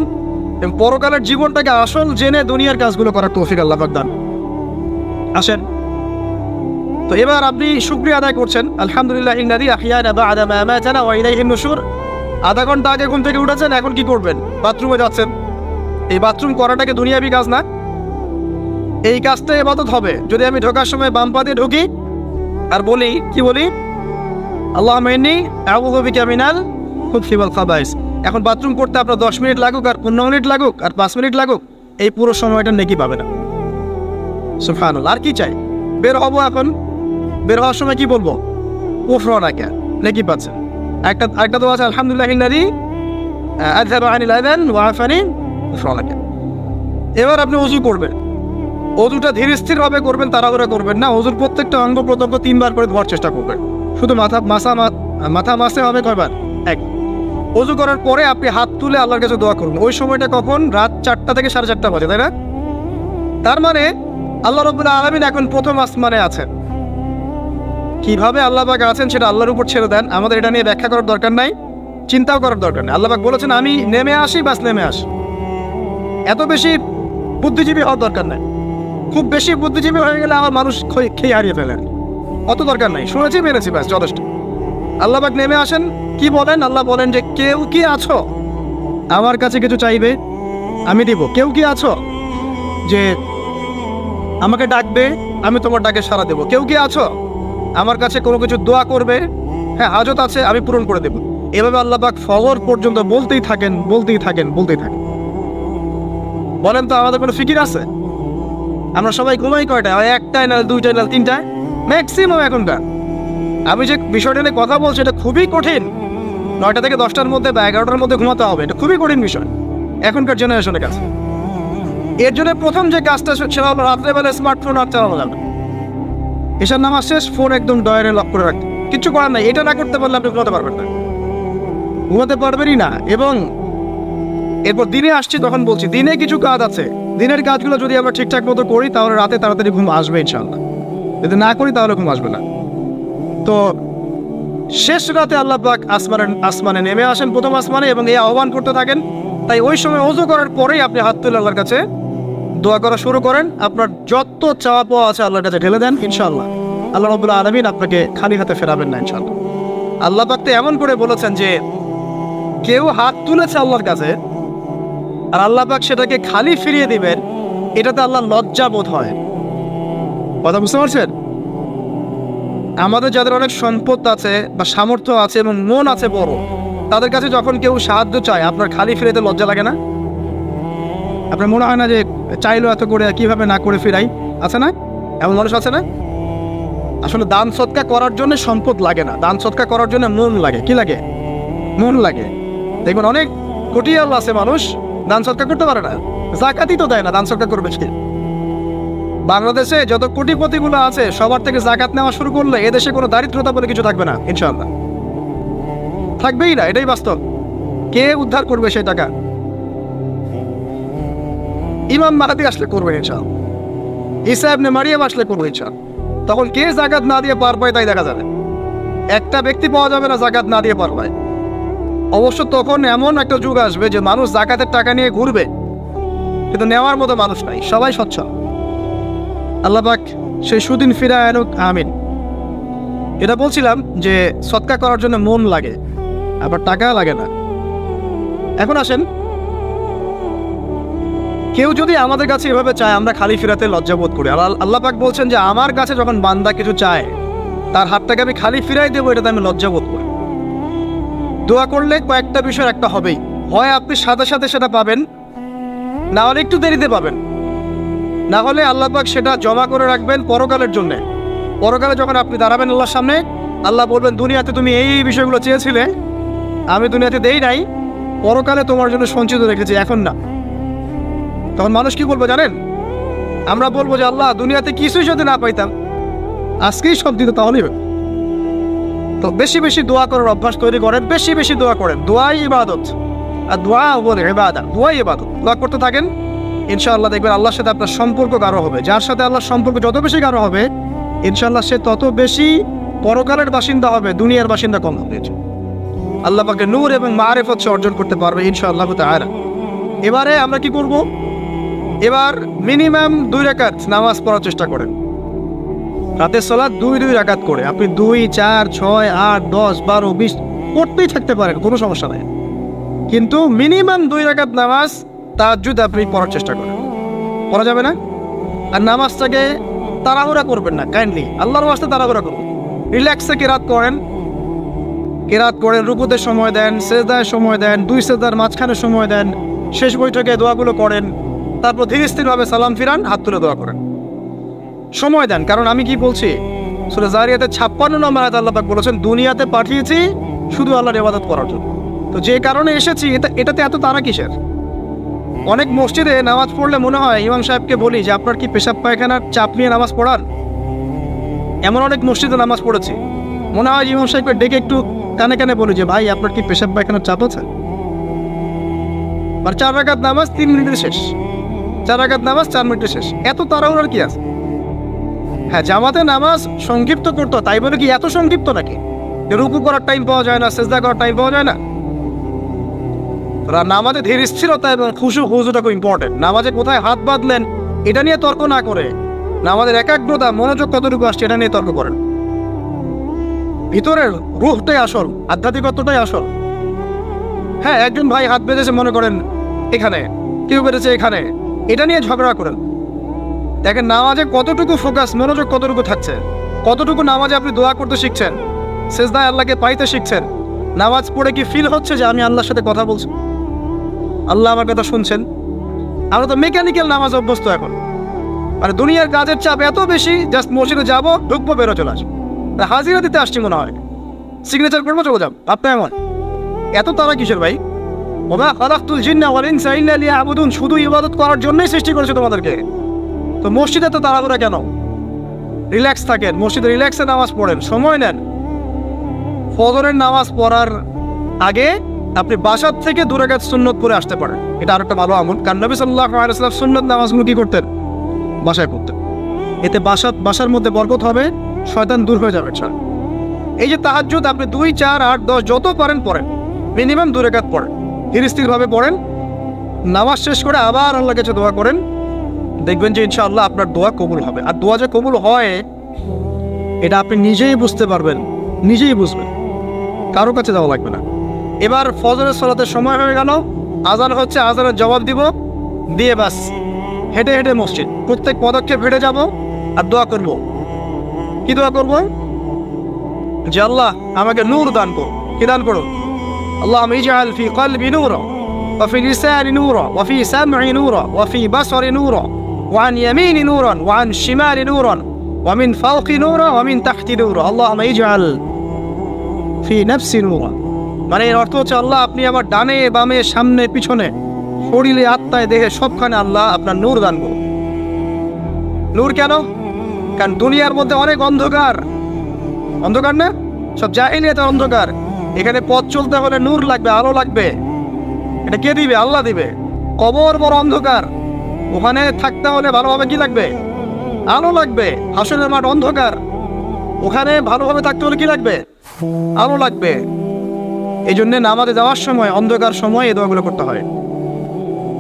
এবং পরকালের জীবনটাকে আসল জেনে দুনিয়ার কাজগুলো করার তৌফিক আল্লাহ পাক দান। আসেন, তো এবার আপনি শুকরিয়া আদায় করছেন, আলহামদুলিল্লাহ ইল্লাযী আহইয়ানা বা'দা মা আমাতানা ওয়া ইলাইহিন নুশুর। আধা ঘন্টা আগে ঘুম থেকে উঠেছেন, এখন কি করবেন? বাথরুমে যাচ্ছেন। এই বাথরুম করাটাকে দুনিয়াবি কাজ না? এই কাজটা ইবাদত হবে যদি আমি ঢোকার সময় বাম পা দিয়ে ঢুকি আর বলি, কি বলি? আল্লাহুম্মা ইন্নী আউযু বিকা মিনাল খুবসি ওয়াল খাবাইস। এখন বাথরুম করতে আপনার 10 মিনিট লাগুক আর 15 মিনিট লাগুক আর 5 মিনিট লাগুক, এই পুরো সময়টা নেকি পাবে না। সুবহানাল্লাহ। আর কি চাই? বের হব, এখন বের হওয়ার সময় কি বলবো? উফরানাকা, নেকি পাচ্ছেন। একটা দোয়া আছে, আলহামদুলিল্লাহ ইল্লাযী আযহাবা আনিল আযান ওয়া আফানি উফরানাকা। এবার আপনি ওযু করবেন। ওযুটা ধীর স্থির ভাবে করবেন, তাড়াহুড়া করবেন না। ওযুর প্রত্যেকটা অঙ্গ প্রত্যঙ্গ 3 বার করে ধোয়ার চেষ্টা করবেন। শুধু মাথা মাসে হবে কয়বার? 1। ওযু করার পরে আপনি হাত তুলে আল্লাহর কাছে দোয়া করুন। ওই সময়টা কখন? রাত 4টা থেকে 4:30 বাজে, তাই না? তার মানে আল্লাহ রাব্বুল আলামিন এখন প্রথম আসমানে আছেন। কিভাবে আল্লাহ পাক আছেন সেটা আল্লাহর উপর ছেড়ে দেন, আমাদের এটা নিয়ে ব্যাখ্যা করার দরকার নাই, চিন্তাও করার দরকার নেই। আল্লাহ পাক বলেছেন আমি নেমে আসি, বাস নেমে আসি। এত বেশি বুদ্ধিজীবী হওয়ার দরকার নাই। খুব বেশি বুদ্ধিজীবী হয়ে গেলে আমার মানুষ খেয়ে হারিয়ে ফেলে, অত দরকার নাই। শুনেছি, মেরেছি, ব্যাস যথেষ্ট। আল্লাহ পাক নেমে আসেন, কি বলেন? আল্লাহ বলেন যে কেউ কি আছো আমার কাছে কিছু চাইবে, আমি দিব। কেউ কি আছো যে আমাকে ডাকবে, আমি তোমার ডাকে সাড়া দেব। কেউ কি আছো আমার কাছে কোনো কিছু দোয়া করবে, হ্যাঁ হাজত আছে, আমি পূরণ করে দেব। এভাবে আল্লাহ পাক ফজর পর্যন্ত বলতেই থাকেন। বলেন তো আমাদের কোনো ফিকির আছে? আমরা সবাই ঘুমাই কয়টা? 1টায় না 2টায় না 3টায় ম্যাক্সিমাম এখনকার। আমি যে বিষয়টা নিয়ে কথা বলছি এটা খুবই কঠিন। 9টা থেকে 10টার মধ্যে বা 11টার মধ্যে ঘুমাতে হবে, এটা খুবই কঠিন বিষয় এখনকার জেনারেশনের কাছে। এর জন্য প্রথম যে কাজটা সেটা হলো রাত্রেবেলা স্মার্টফোন আর চালানো যাবে। এসব নামাজ শেষ, ফোন একদম ডয়ারে লক করে রাখতে, কিচ্ছু করার নাই। এটা না করতে পারলে আপনি ঘুমাতে পারবেন না, ঘুমাতে পারবেনই না। এবং এরপর দিনে আসছি, তখন বলছি দিনে কিছু কাজ আছে, দিনের কাজগুলো যদি আমরা ঠিকঠাক মতো করি তাহলে রাতে তাড়াতাড়ি ঘুম আসবে ইনশাআল্লাহ। যদি না করি তাহলে ঘুম আসবে না। তো শেষ রাতে আল্লাহ পাক আসমানে নেমে আসেন, প্রথম আসমানে, এবং এই আহ্বান করতে থাকেন। তাই ওই সময় ওযু করার পরেই আপনি হাত তুলে আল্লাহর কাছে দোয়া করা শুরু করেন। আপনার যত চাওয়া পাওয়া আছে আল্লাহর কাছে ঢেলে দেন, ইনশাআল্লাহ আল্লাহ রাব্বুল আলামিন আপনাকে খালি হাতে ফেরাবেন না ইনশাআল্লাহ। আল্লাহ পাক তো এমন করে বলেছেন যে কেউ হাত তুলেছে আল্লাহর কাছে আর আল্লাহ পাক সেটাকে খালি ফিরিয়ে দিবেন, এটাতে আল্লাহ লজ্জা বোধ হয়। কথা বুঝতে পারছেন? আমাদের যাদের অনেক সম্পদ আছে বা সামর্থ্য আছে এবং মন আছে বড়, তাদের কাছে যখন কেউ সাহায্য চায় আপনার খালি ফিরাইতে লজ্জা লাগে না? আপনার মনে হয় না যে চাইলো এত করে কিভাবে না করে ফিরাই? আছে না এমন মানুষ? আছে না? আসলে দান সৎকা করার জন্য সম্পদ লাগে না, দান সৎকা করার জন্য মন লাগে। কি লাগে? মন লাগে। দেখবেন অনেক কোটিয়াল আছে মানুষ, দান সৎকা করতে পারে না, জাকাতই তো দেয় না, দান সৎকা করবে কি? বাংলাদেশে যত কোটিপতিগুলো আছে সবার থেকে জাকাত নেওয়া শুরু করলে এদেশে কোনো দারিদ্রতা বলে কিছু থাকবে না ইনশাআল্লাহ, থাকবেই না। এটাই বাস্তব। কে উদ্ধার করবে সেই টাকা? ইমাম মাহদী আসলে করবে ইনশাআল্লাহ, ঈসা ইবনে মারিয়াম আসলে করবে ইনশাআল্লাহ। তখন কে জাকাত না দিয়ে পার পায় তাই দেখা যাবে। একটা ব্যক্তি পাওয়া যাবে না জাকাত না দিয়ে পার পায়। অবশ্য তখন এমন একটা যুগ আসবে যে মানুষ জাকাতের টাকা নিয়ে ঘুরবে, কিন্তু নেওয়ার মতো মানুষ নাই, সবাই স্বচ্ছ। আল্লাহ পাক সেই সুদিন ফিরায় আনুক, আমিন। এটা বলছিলাম যে সদকা করার জন্য মন লাগে, আবার টাকা লাগে না। এখন আসেন, কেউ যদি আমাদের কাছে এভাবে চায়, আমরা খালি ফিরাতে লজ্জাবোধ করি। আল্লাহ পাক বলছেন যে আমার কাছে যখন বান্দা কিছু চায়, তার হাতটাকে আমি খালি ফিরাই দেবো, এটাতে আমি লজ্জাবোধ করি। দোয়া করলে কয়েকটা বিষয় একটা হবেই, হয় আপনি সাথে সাথে সেটা পাবেন, না হলে একটু দেরিতে পাবেন, না হলে আল্লাহ পাক সেটা জমা করে রাখবেন পরকালের জন্য। পরকালে যখন আপনি দাঁড়াবেন আল্লাহর সামনে, আল্লাহ বলবেন দুনিয়াতে তুমি এই বিষয়গুলো চেয়েছিলে, আমি দুনিয়াতে দেই নাই, পরকালে তোমার জন্য সঞ্চিত রেখেছি, এখন না। তখন মানুষ কি বলবো জানেন? আমরা বলবো যে আল্লাহ দুনিয়াতে কিছুই যদি না পাইতাম, আজকেই সব দিত, তাহলেই হবে। তো বেশি বেশি দোয়া করার অভ্যাস তৈরি করেন, বেশি বেশি দোয়া করেন। দোয়াই ইবাদত, আর দোয়া বলে ইবাদত, দোয়াই ইবাদত। দোয়া করতে থাকেন, ইনশাআল্লাহ দেখবেন আল্লাহর সাথে আপনার সম্পর্ক গাঢ় হবে। যার সাথে আল্লাহর সম্পর্ক যত বেশি গাঢ় হবে, ইনশাআল্লাহ সে তত বেশি পরকালের বাসিন্দা হবে, দুনিয়ার বাসিন্দা কম হবে। আল্লাহ পাকে নূর এবং মারিফত অর্জন করতে পারবে ইনশাআল্লাহ তাআলা। এবারে আমরা কি করব? এবার মিনিমাম 2 রাকাত নামাজ পড়ার চেষ্টা করেন। রাতের সালাত 2 রাকাত করে আপনি 2, 4, 6, 8, 10, 12, 20 পড়তেই থাকতে পারেন, কোনো সমস্যা নেই। কিন্তু মিনিমাম 2 রাকাত নামাজ তাহাজ্জুদ আপনি পড়ার চেষ্টা করেন। পড়া যাবে না? আর নামাজটাকে তাড়াহুড়া করবেন না, কাইন্ডলি আল্লাহর ওয়াস্তে তাড়াহুড়া করুন। রিল্যাক্সে কেরাত করেন, রুকুতে সময় দেন, সেজদায় সময় দেন, 2 সেজদার মাঝখানে সময় দেন, শেষ বৈঠকে দোয়াগুলো করেন, তারপর ধীরে স্থিরভাবে সালাম ফিরান, হাত তুলে দোয়া করেন, সময় দেন। কারণ আমি কি বলছি, সূরা জারিয়াতে 56 নম্বর আয়াতে আল্লাহ পাক বলেছেন দুনিয়াতে পাঠিয়েছি শুধু আল্লাহর ইবাদত করার জন্য। তো যে কারণে এসেছি, এটাতে এত তাড়া কিসের? অনেক মসজিদে নামাজ পড়লে মনে হয় ইমাম সাহেবকে বলি যে আপনার কি পেশাব পায়খানার চাপ নিয়ে নামাজ পড়ান? এমন অনেক মসজিদে নামাজ পড়েছি, মনে হয় ইমাম সাহেবকে ডেকে একটু কানে কানে বলি যে ভাই আপনার কি পেশাব পায়খানার চাপ আছে? আর 4 রাকাত নামাজ 3 মিনিটে শেষ, 4 রাকাত নামাজ 4 মিনিটে শেষ। এত তাড়াহুড়ার কি আছে? হ্যাঁ, জামাতে নামাজ সংক্ষিপ্ত করতো, তাই বলে কি এত সংক্ষিপ্ত নাকি রুকু করার টাইম পাওয়া যায় না, সেজদা করার টাইম পাওয়া যায় না? নামাজে ধীর স্থিরতা এবং খুশুটা খুব ইম্পর্টেন্ট। নামাজে কোথায় হাত বাঁধলেন এটা নিয়ে তর্ক না করে, নামাজের একাগ্রতা, মনোযোগ কতটুকু আসছে এটা নিয়ে তর্ক করেন। ভিতরের রুহটাই আসল, আধ্যাত্মিকতাটাই আসল। হ্যাঁ, একজন ভাই হাত বেঁধেছে মনে করেন এখানে, কেউ বেঁধেছে এখানে, এটা নিয়ে ঝগড়া করেন। দেখেন নামাজে কতটুকু ফোকাস, মনোযোগ কতটুকু থাকছে, কতটুকু নামাজে আপনি দোয়া করতে শিখছেন, সেজদায় আল্লাহকে পাইতে শিখছেন। নামাজ পড়ে কি ফিল হচ্ছে যে আমি আল্লাহর সাথে কথা বলছি, আল্লাহ আমার কথা শুনছেন? আমরা তো মেকানিক্যাল নামাজ অভ্যস্ত এখন। মানে দুনিয়ার কাজের চাপ এত বেশি, জাস্ট মসজিদে যাবো, ঢুকবো, বেরো, চলে আসবো, হাজিরা দিতে আসছি মনে হয়, সিগনেচার করবো, চলে যাব। আপনার এমন এত তারা কিসের ভাই? ওমা খালাকতুল জিন্না ওয়াল ইনসা ইল্লা লিয়াবুদুন, শুধু ইবাদত করার জন্যই সৃষ্টি করেছে তোমাদেরকে। তো মসজিদে তো তাড়াহুড়া কেন? রিল্যাক্স থাকেন, মসজিদে রিল্যাক্সে নামাজ পড়েন, সময় নেন। ফজরের নামাজ পড়ার আগে আপনি বাসার থেকে 2 রাকাত সুন্নত পড়ে আসতে পারেন, এটা আরেকটা ভালো আমল। কারণ নবী সাল্লাল্লাহু আলাইহি ওয়াসাল্লাম সুন্নত নামাজগুলো কি করতেন? বাসায় পড়তেন। এতে বাসার মধ্যে বরকত হবে, শয়তান দূর হয়ে যাবে। এই যে তাহাজ্জুদ আপনি 2, 4, 8, 10 যত পারেন পড়েন, মিনিমাম 2 রাকাত পড়েন, ধীর স্থিরভাবে পড়েন। নামাজ শেষ করে আবার আল্লাহর কাছে দোয়া করেন, দেখবেন যে ইনশাআল্লাহ আপনার দোয়া কবুল হবে। আর দোয়া যে কবুল হয় এটা আপনি নিজেই বুঝতে পারবেন, নিজেই বুঝবেন, কারো কাছে যাওয়া লাগবে না। এবার ফজরের সালাতের সময় হয়ে গেল, আজান হচ্ছে, আজানের জবাব দিব, দিয়ে বাস হেঁটে হেঁটে মসজিদ, প্রত্যেক পদক্ষেপ হেঁটে যাব আর দোয়া করব। কি দোয়া করব? যে আল্লাহ আমাকে নূর দান করো। কি দান করো? আল্লাহুম্মা ইজআল ফি কলবি নূরা ওয়া ফি লিসানি নূরা ওয়া ফি সামঈ নূরা ওয়া ফি বাসরি নূরা ওয়া আন ইয়ামিনি নূরান ওয়া আন শিমালি নূরান ওয়া মিন ফাওকি নূরা ওয়া মিন তাহতি নূরা আল্লাহুম্মা ইজআল ফি নাফসি নূরা। মানে এর অর্থ হচ্ছে আল্লাহ আপনি আমার ডানে বামে সামনে পিছনে শরীরে আত্মায় দেহে সবখানে আল্লাহ আপনার নূর দান করুন। নূর কেন? কারণ দুনিয়ার মধ্যে অনেক অন্ধকার, অন্ধকার না, সব জাহিলিয়াতের অন্ধকার। এখানে পথ চলতে হলে নূর লাগবে, আলো লাগবে। এটা কে দিবে? আল্লাহ দিবে। কবর বড় অন্ধকার, ওখানে থাকতে হলে ভালোভাবে কি লাগবে? আলো লাগবে। হাসরের মাঠ অন্ধকার, ওখানে ভালোভাবে থাকতে হলে কি লাগবে? আলো লাগবে। এই জন্য নামাজে যাওয়ার সময়, অন্ধকার সময় এই দোয়াগুলো করতে হয়।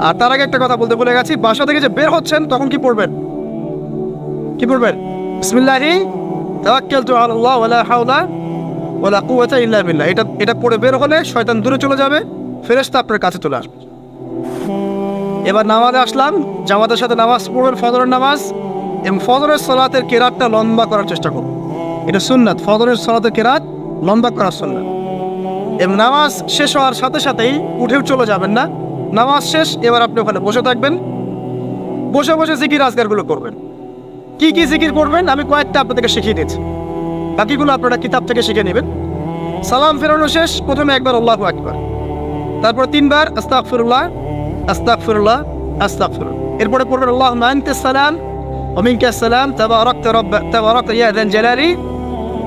আর তার আগে একটা কথা বলতে ভুলে গেছি, বাসা থেকে যে বের হচ্ছেন তখন কি পড়বেন? কি পড়বেন? বিসমিল্লাহি তাওয়াক্কালতু আলাল্লাহ ওয়ালা হাওলা ওয়ালা কুওয়াতা ইল্লা বিল্লাহ। এটা পড়ে বের হলে শয়তান দূরে চলে যাবে, ফেরেশতা আপনার কাছে চলে আসবে। এবার নামাজে আসলাম, জামাতের সাথে নামাজ পড়বেন, ফজরের নামাজ, এবং ফজরের সালাতের কেরাতটা লম্বা করার চেষ্টা করুন। এটা সুন্নাত, ফজরের সালাতের কেরাত লম্বা করার সুন্নাত। এবং নামাজ শেষ হওয়ার সাথে সাথেই উঠেও চলে যাবেন না, নামাজ শেষ এবার আপনি ওখানে বসে থাকবেন, বসে বসে জিকির আজকারগুলো করবেন। কি কি জিকির করবেন আমি কয়েকটা আপনাদেরকে শিখিয়ে দিচ্ছি, বাকিগুলো আপনারা কিতাব থেকে শিখে নেবেন। সালাম ফেরানো শেষ, প্রথমে একবার আল্লাহু আকবার, তারপর 3 বার আস্তাগফিরুল্লাহ আস্তাগফিরুল্লাহ আস্তাগফিরুল্লাহ। এরপরে পড়বেন আল্লাহুম্মা আনতাস সালাম ওয়া মিনকাস সালাম তাবারাকতা ইয়া যাল জালালি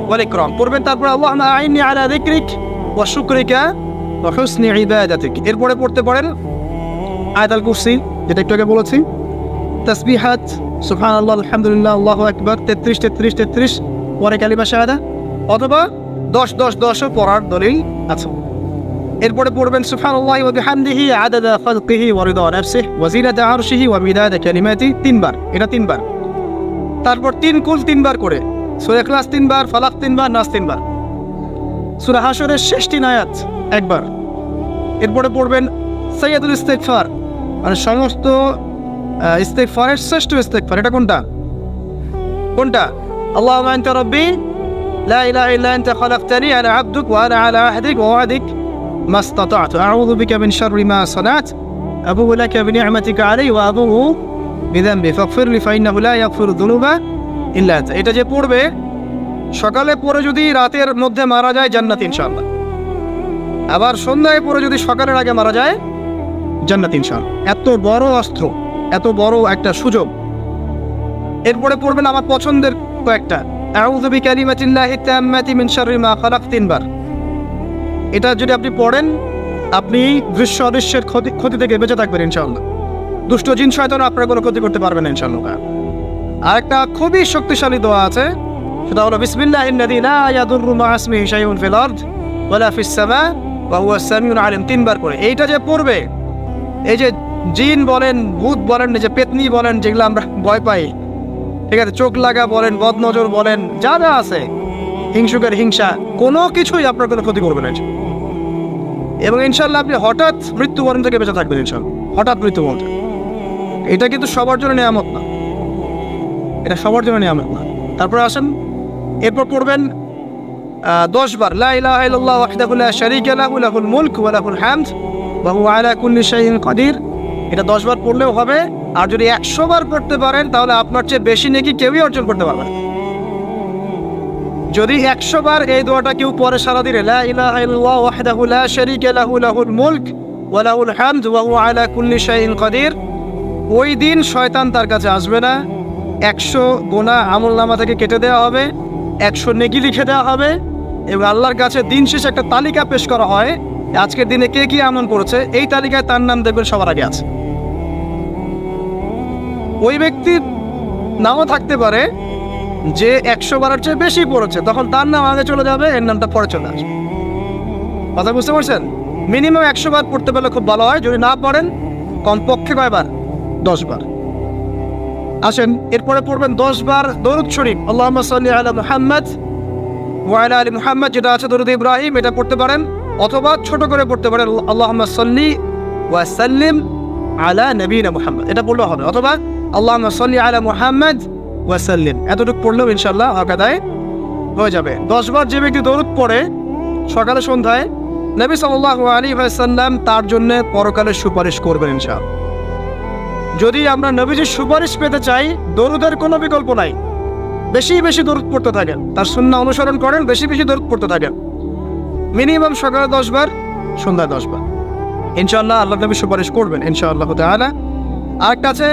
ওয়াল ইকরাম পড়বেন। তারপর আল্লাহুম্মা আইন্নি আলা যিকরিক ওয়া শুকরিকা ওয়া হুসনি ইবাদাতিক। এরপরে পড়তে পারেন আয়াতুল কুরসি, যেটা একটু আগে বলেছি, তাসবিহাত সুবহানাল্লাহ আলহামদুলিল্লাহ আল্লাহু আকবার 33 পরে কালিমা শাহাদা, অথবা 10-10-10 পড়ার দলিল আছে। এরপরে পড়বেন সুবহানাল্লাহি ওয়া বিহামদিহি আদাদা খালকিহি ওয়া রিদা নাফসিহি ওয়া জিনাতা আরশিহি ওয়া মিদাদা কালিমাতি 3 বার, এটা 3 বার। তারপর 3 কুল 3 বার করে, সূরা ইখলাস 3 বার, ফালাক 3 বার, নাস 3 বার, সূরা হাশরের শেষ 3 আয়াত একবার। এরপরে পড়বেন সাইয়্যিদুল ইস্তিগফার, মানে সমস্ত ইস্তিগফারের শ্রেষ্ঠ ইস্তিগফার। এটা কোনটা? আল্লাহুম্মা আনতা রাব্বি লা ইলাহা ইল্লা আনতা খালাকতানি আনা আবদুক ওয়া আনা আলা আহদিক ওয়া ওয়াদিক মাস্তাতা'তু আউযু বিকা মিন শাররি মা সানা'তু আবুউ লাকা বিনি'মাতিকা আলাইয়া ওয়া আবুউ বিযামবি ফাগফিরলি ফাইন্নাহু লা ইয়াগফিরু যুনুবা ইল্লা আনতা। এটা যে পড়বে সকালে পড়ে যদি রাতের মধ্যে মারা যায় জান্নাত ইনশাআল্লাহ, আবার সন্ধ্যায় পড়ে যদি সকালের আগে মারা যায় জান্নাত ইনশাআল্লাহ। এত বড় অস্ত্র, এত বড় একটা সুযোগ। এরপরে পড়বেন আমার পছন্দের কয়েকটা, আউযু বিকালিমাতিল্লাহি তাম্মাতি মিন শাররি মা খালাক 3 বার। এটা যদি আপনি পড়েন আপনি দৃশ্য অদৃশ্যের ক্ষতি থেকে বেঁচে থাকবেন ইনশাআল্লাহ। দুষ্ট জিন শয়তান আপনার কোনো ক্ষতি করতে পারবে না ইনশাআল্লাহ। আর একটা খুবই শক্তিশালী দোয়া আছে, সেটা হলো বিসমিল্লাহিল্লাযী লা ইয়াদুররু মা ইসমিহি শাইউন ফিল আরদ ওয়ালা ফিস সামা ওয়া হুয়াস সামিউল আলিম 3 বার করে। এইটা যে পড়বে, এই যে জিন বলেন, ভূত বলেন, যে পেতনি বলেন, যেগুলো আমরা ভয় পাই, ঠিক আছে, চোখ লাগা বলেন, বদনজর বলেন, যা যা আছে, হিংসুকের হিংসা, কোনো কিছুই আপনার কোনো ক্ষতি করবে না। এবং ইনশাআল্লাহ আপনি হঠাৎ মৃত্যুবরণ থেকে বেঁচে থাকবেন ইনশাআল্লাহ। হঠাৎ মৃত্যুবরণ, এটা কিন্তু সবার জন্য নিয়ামত না, এটা সবার জন্য নিয়ামত না। তারপরে আসেন, এরপর পড়বেন 10 বার লা ইলাহা ইল্লাল্লাহ ওয়াহদাহু লা শারীকা লাহু লাহুল মুলক ওয়া লাহুল হামদ ওয়া হুয়া আলা কুল্লি শাইইন কাদির। এটা 10 বার পড়লেও হবে। আর যদি 100 বার পড়তে পারেন তাহলে আপনার চেয়ে বেশি নেকি কেউই অর্জন করতে পারবে না। যদি 100 বার এই দোয়াটা কেউ পড়ে সারা দিনে, লা ইলাহা ইল্লাল্লাহ ওয়াহদাহু লা শারীকা লাহু লাহুল মুলক ওয়া লাহুল হামদ ওয়া হুয়া আলা কুল্লি শাইইন কাদির, ওই দিন শয়তান তার কাছে আসবে না। 100 গুনাহ আমলনামা থেকে কেটে দেওয়া হবে, 100 নেকি লিখে দেওয়া হবে, এবং আল্লাহর কাছে দিন শেষে একটা তালিকা পেশ করা হয়, আজকের দিনে কে কি আমল করেছে, এই তালিকায় তার নাম দেখবেন সবার আগে আছে। ওই ব্যক্তির নামও থাকতে পারে যে 100 বারের চেয়ে বেশি পড়েছে, তখন তার নাম আগে চলে যাবে, এর নামটা পরে চলে আসবে। কথা বুঝতে পারছেন? মিনিমাম 100 বার পড়তে পারলে খুব ভালো হয়। যদি না পড়েন কমপক্ষে কয়বার? 10 বার। আসেন, এরপরে পড়বেন 10 বার দরুদ শরীফ, আল্লাহুম্মা সাল্লি আলা মুহাম্মাদ ওয়া আলা আলি মুহাম্মাদ, যেটা আছে দরুদ ইব্রাহিম, এটা পড়তে পারেন, অথবা ছোট করে পড়তে পারেন আল্লাহুম্মা সাল্লি ওয়া সাল্লিম আলা নবিয়িনা মুহাম্মদ, এটা পড়লেও হবে, অথবা আল্লাহুম্মা সাল্লি আলা মুহাম্মাদ ওয়া সাল্লিম, এতটুকু পড়লেও ইনশাআল্লাহ আকাদায় হয়ে যাবে। 10 বার যে ব্যক্তি দরুদ পড়ে সকালে সন্ধ্যায়, নবী সাল্লাল্লাহু আলাইহি ওয়াসাল্লাম তার জন্য পরকালে সুপারিশ করবেন ইনশাআল্লাহ। যদি আমরা নবীজির সুপারিশ পেতে চাই, দরুদের কোনো বিকল্প নাই। বেশি বেশি দরুদ পড়তে থাকেন, তার সুন্নাহ অনুসরণ করেন, বেশি বেশি দরুদ পড়তে থাকেন, মিনিমাম সকালে 10 বার, সন্ধ্যায় 10 বার, ইনশাআল্লাহ আল্লাহ নবী সুপারিশ করবেন ইনশাআল্লাহ তাআলা। আরেকটা আছে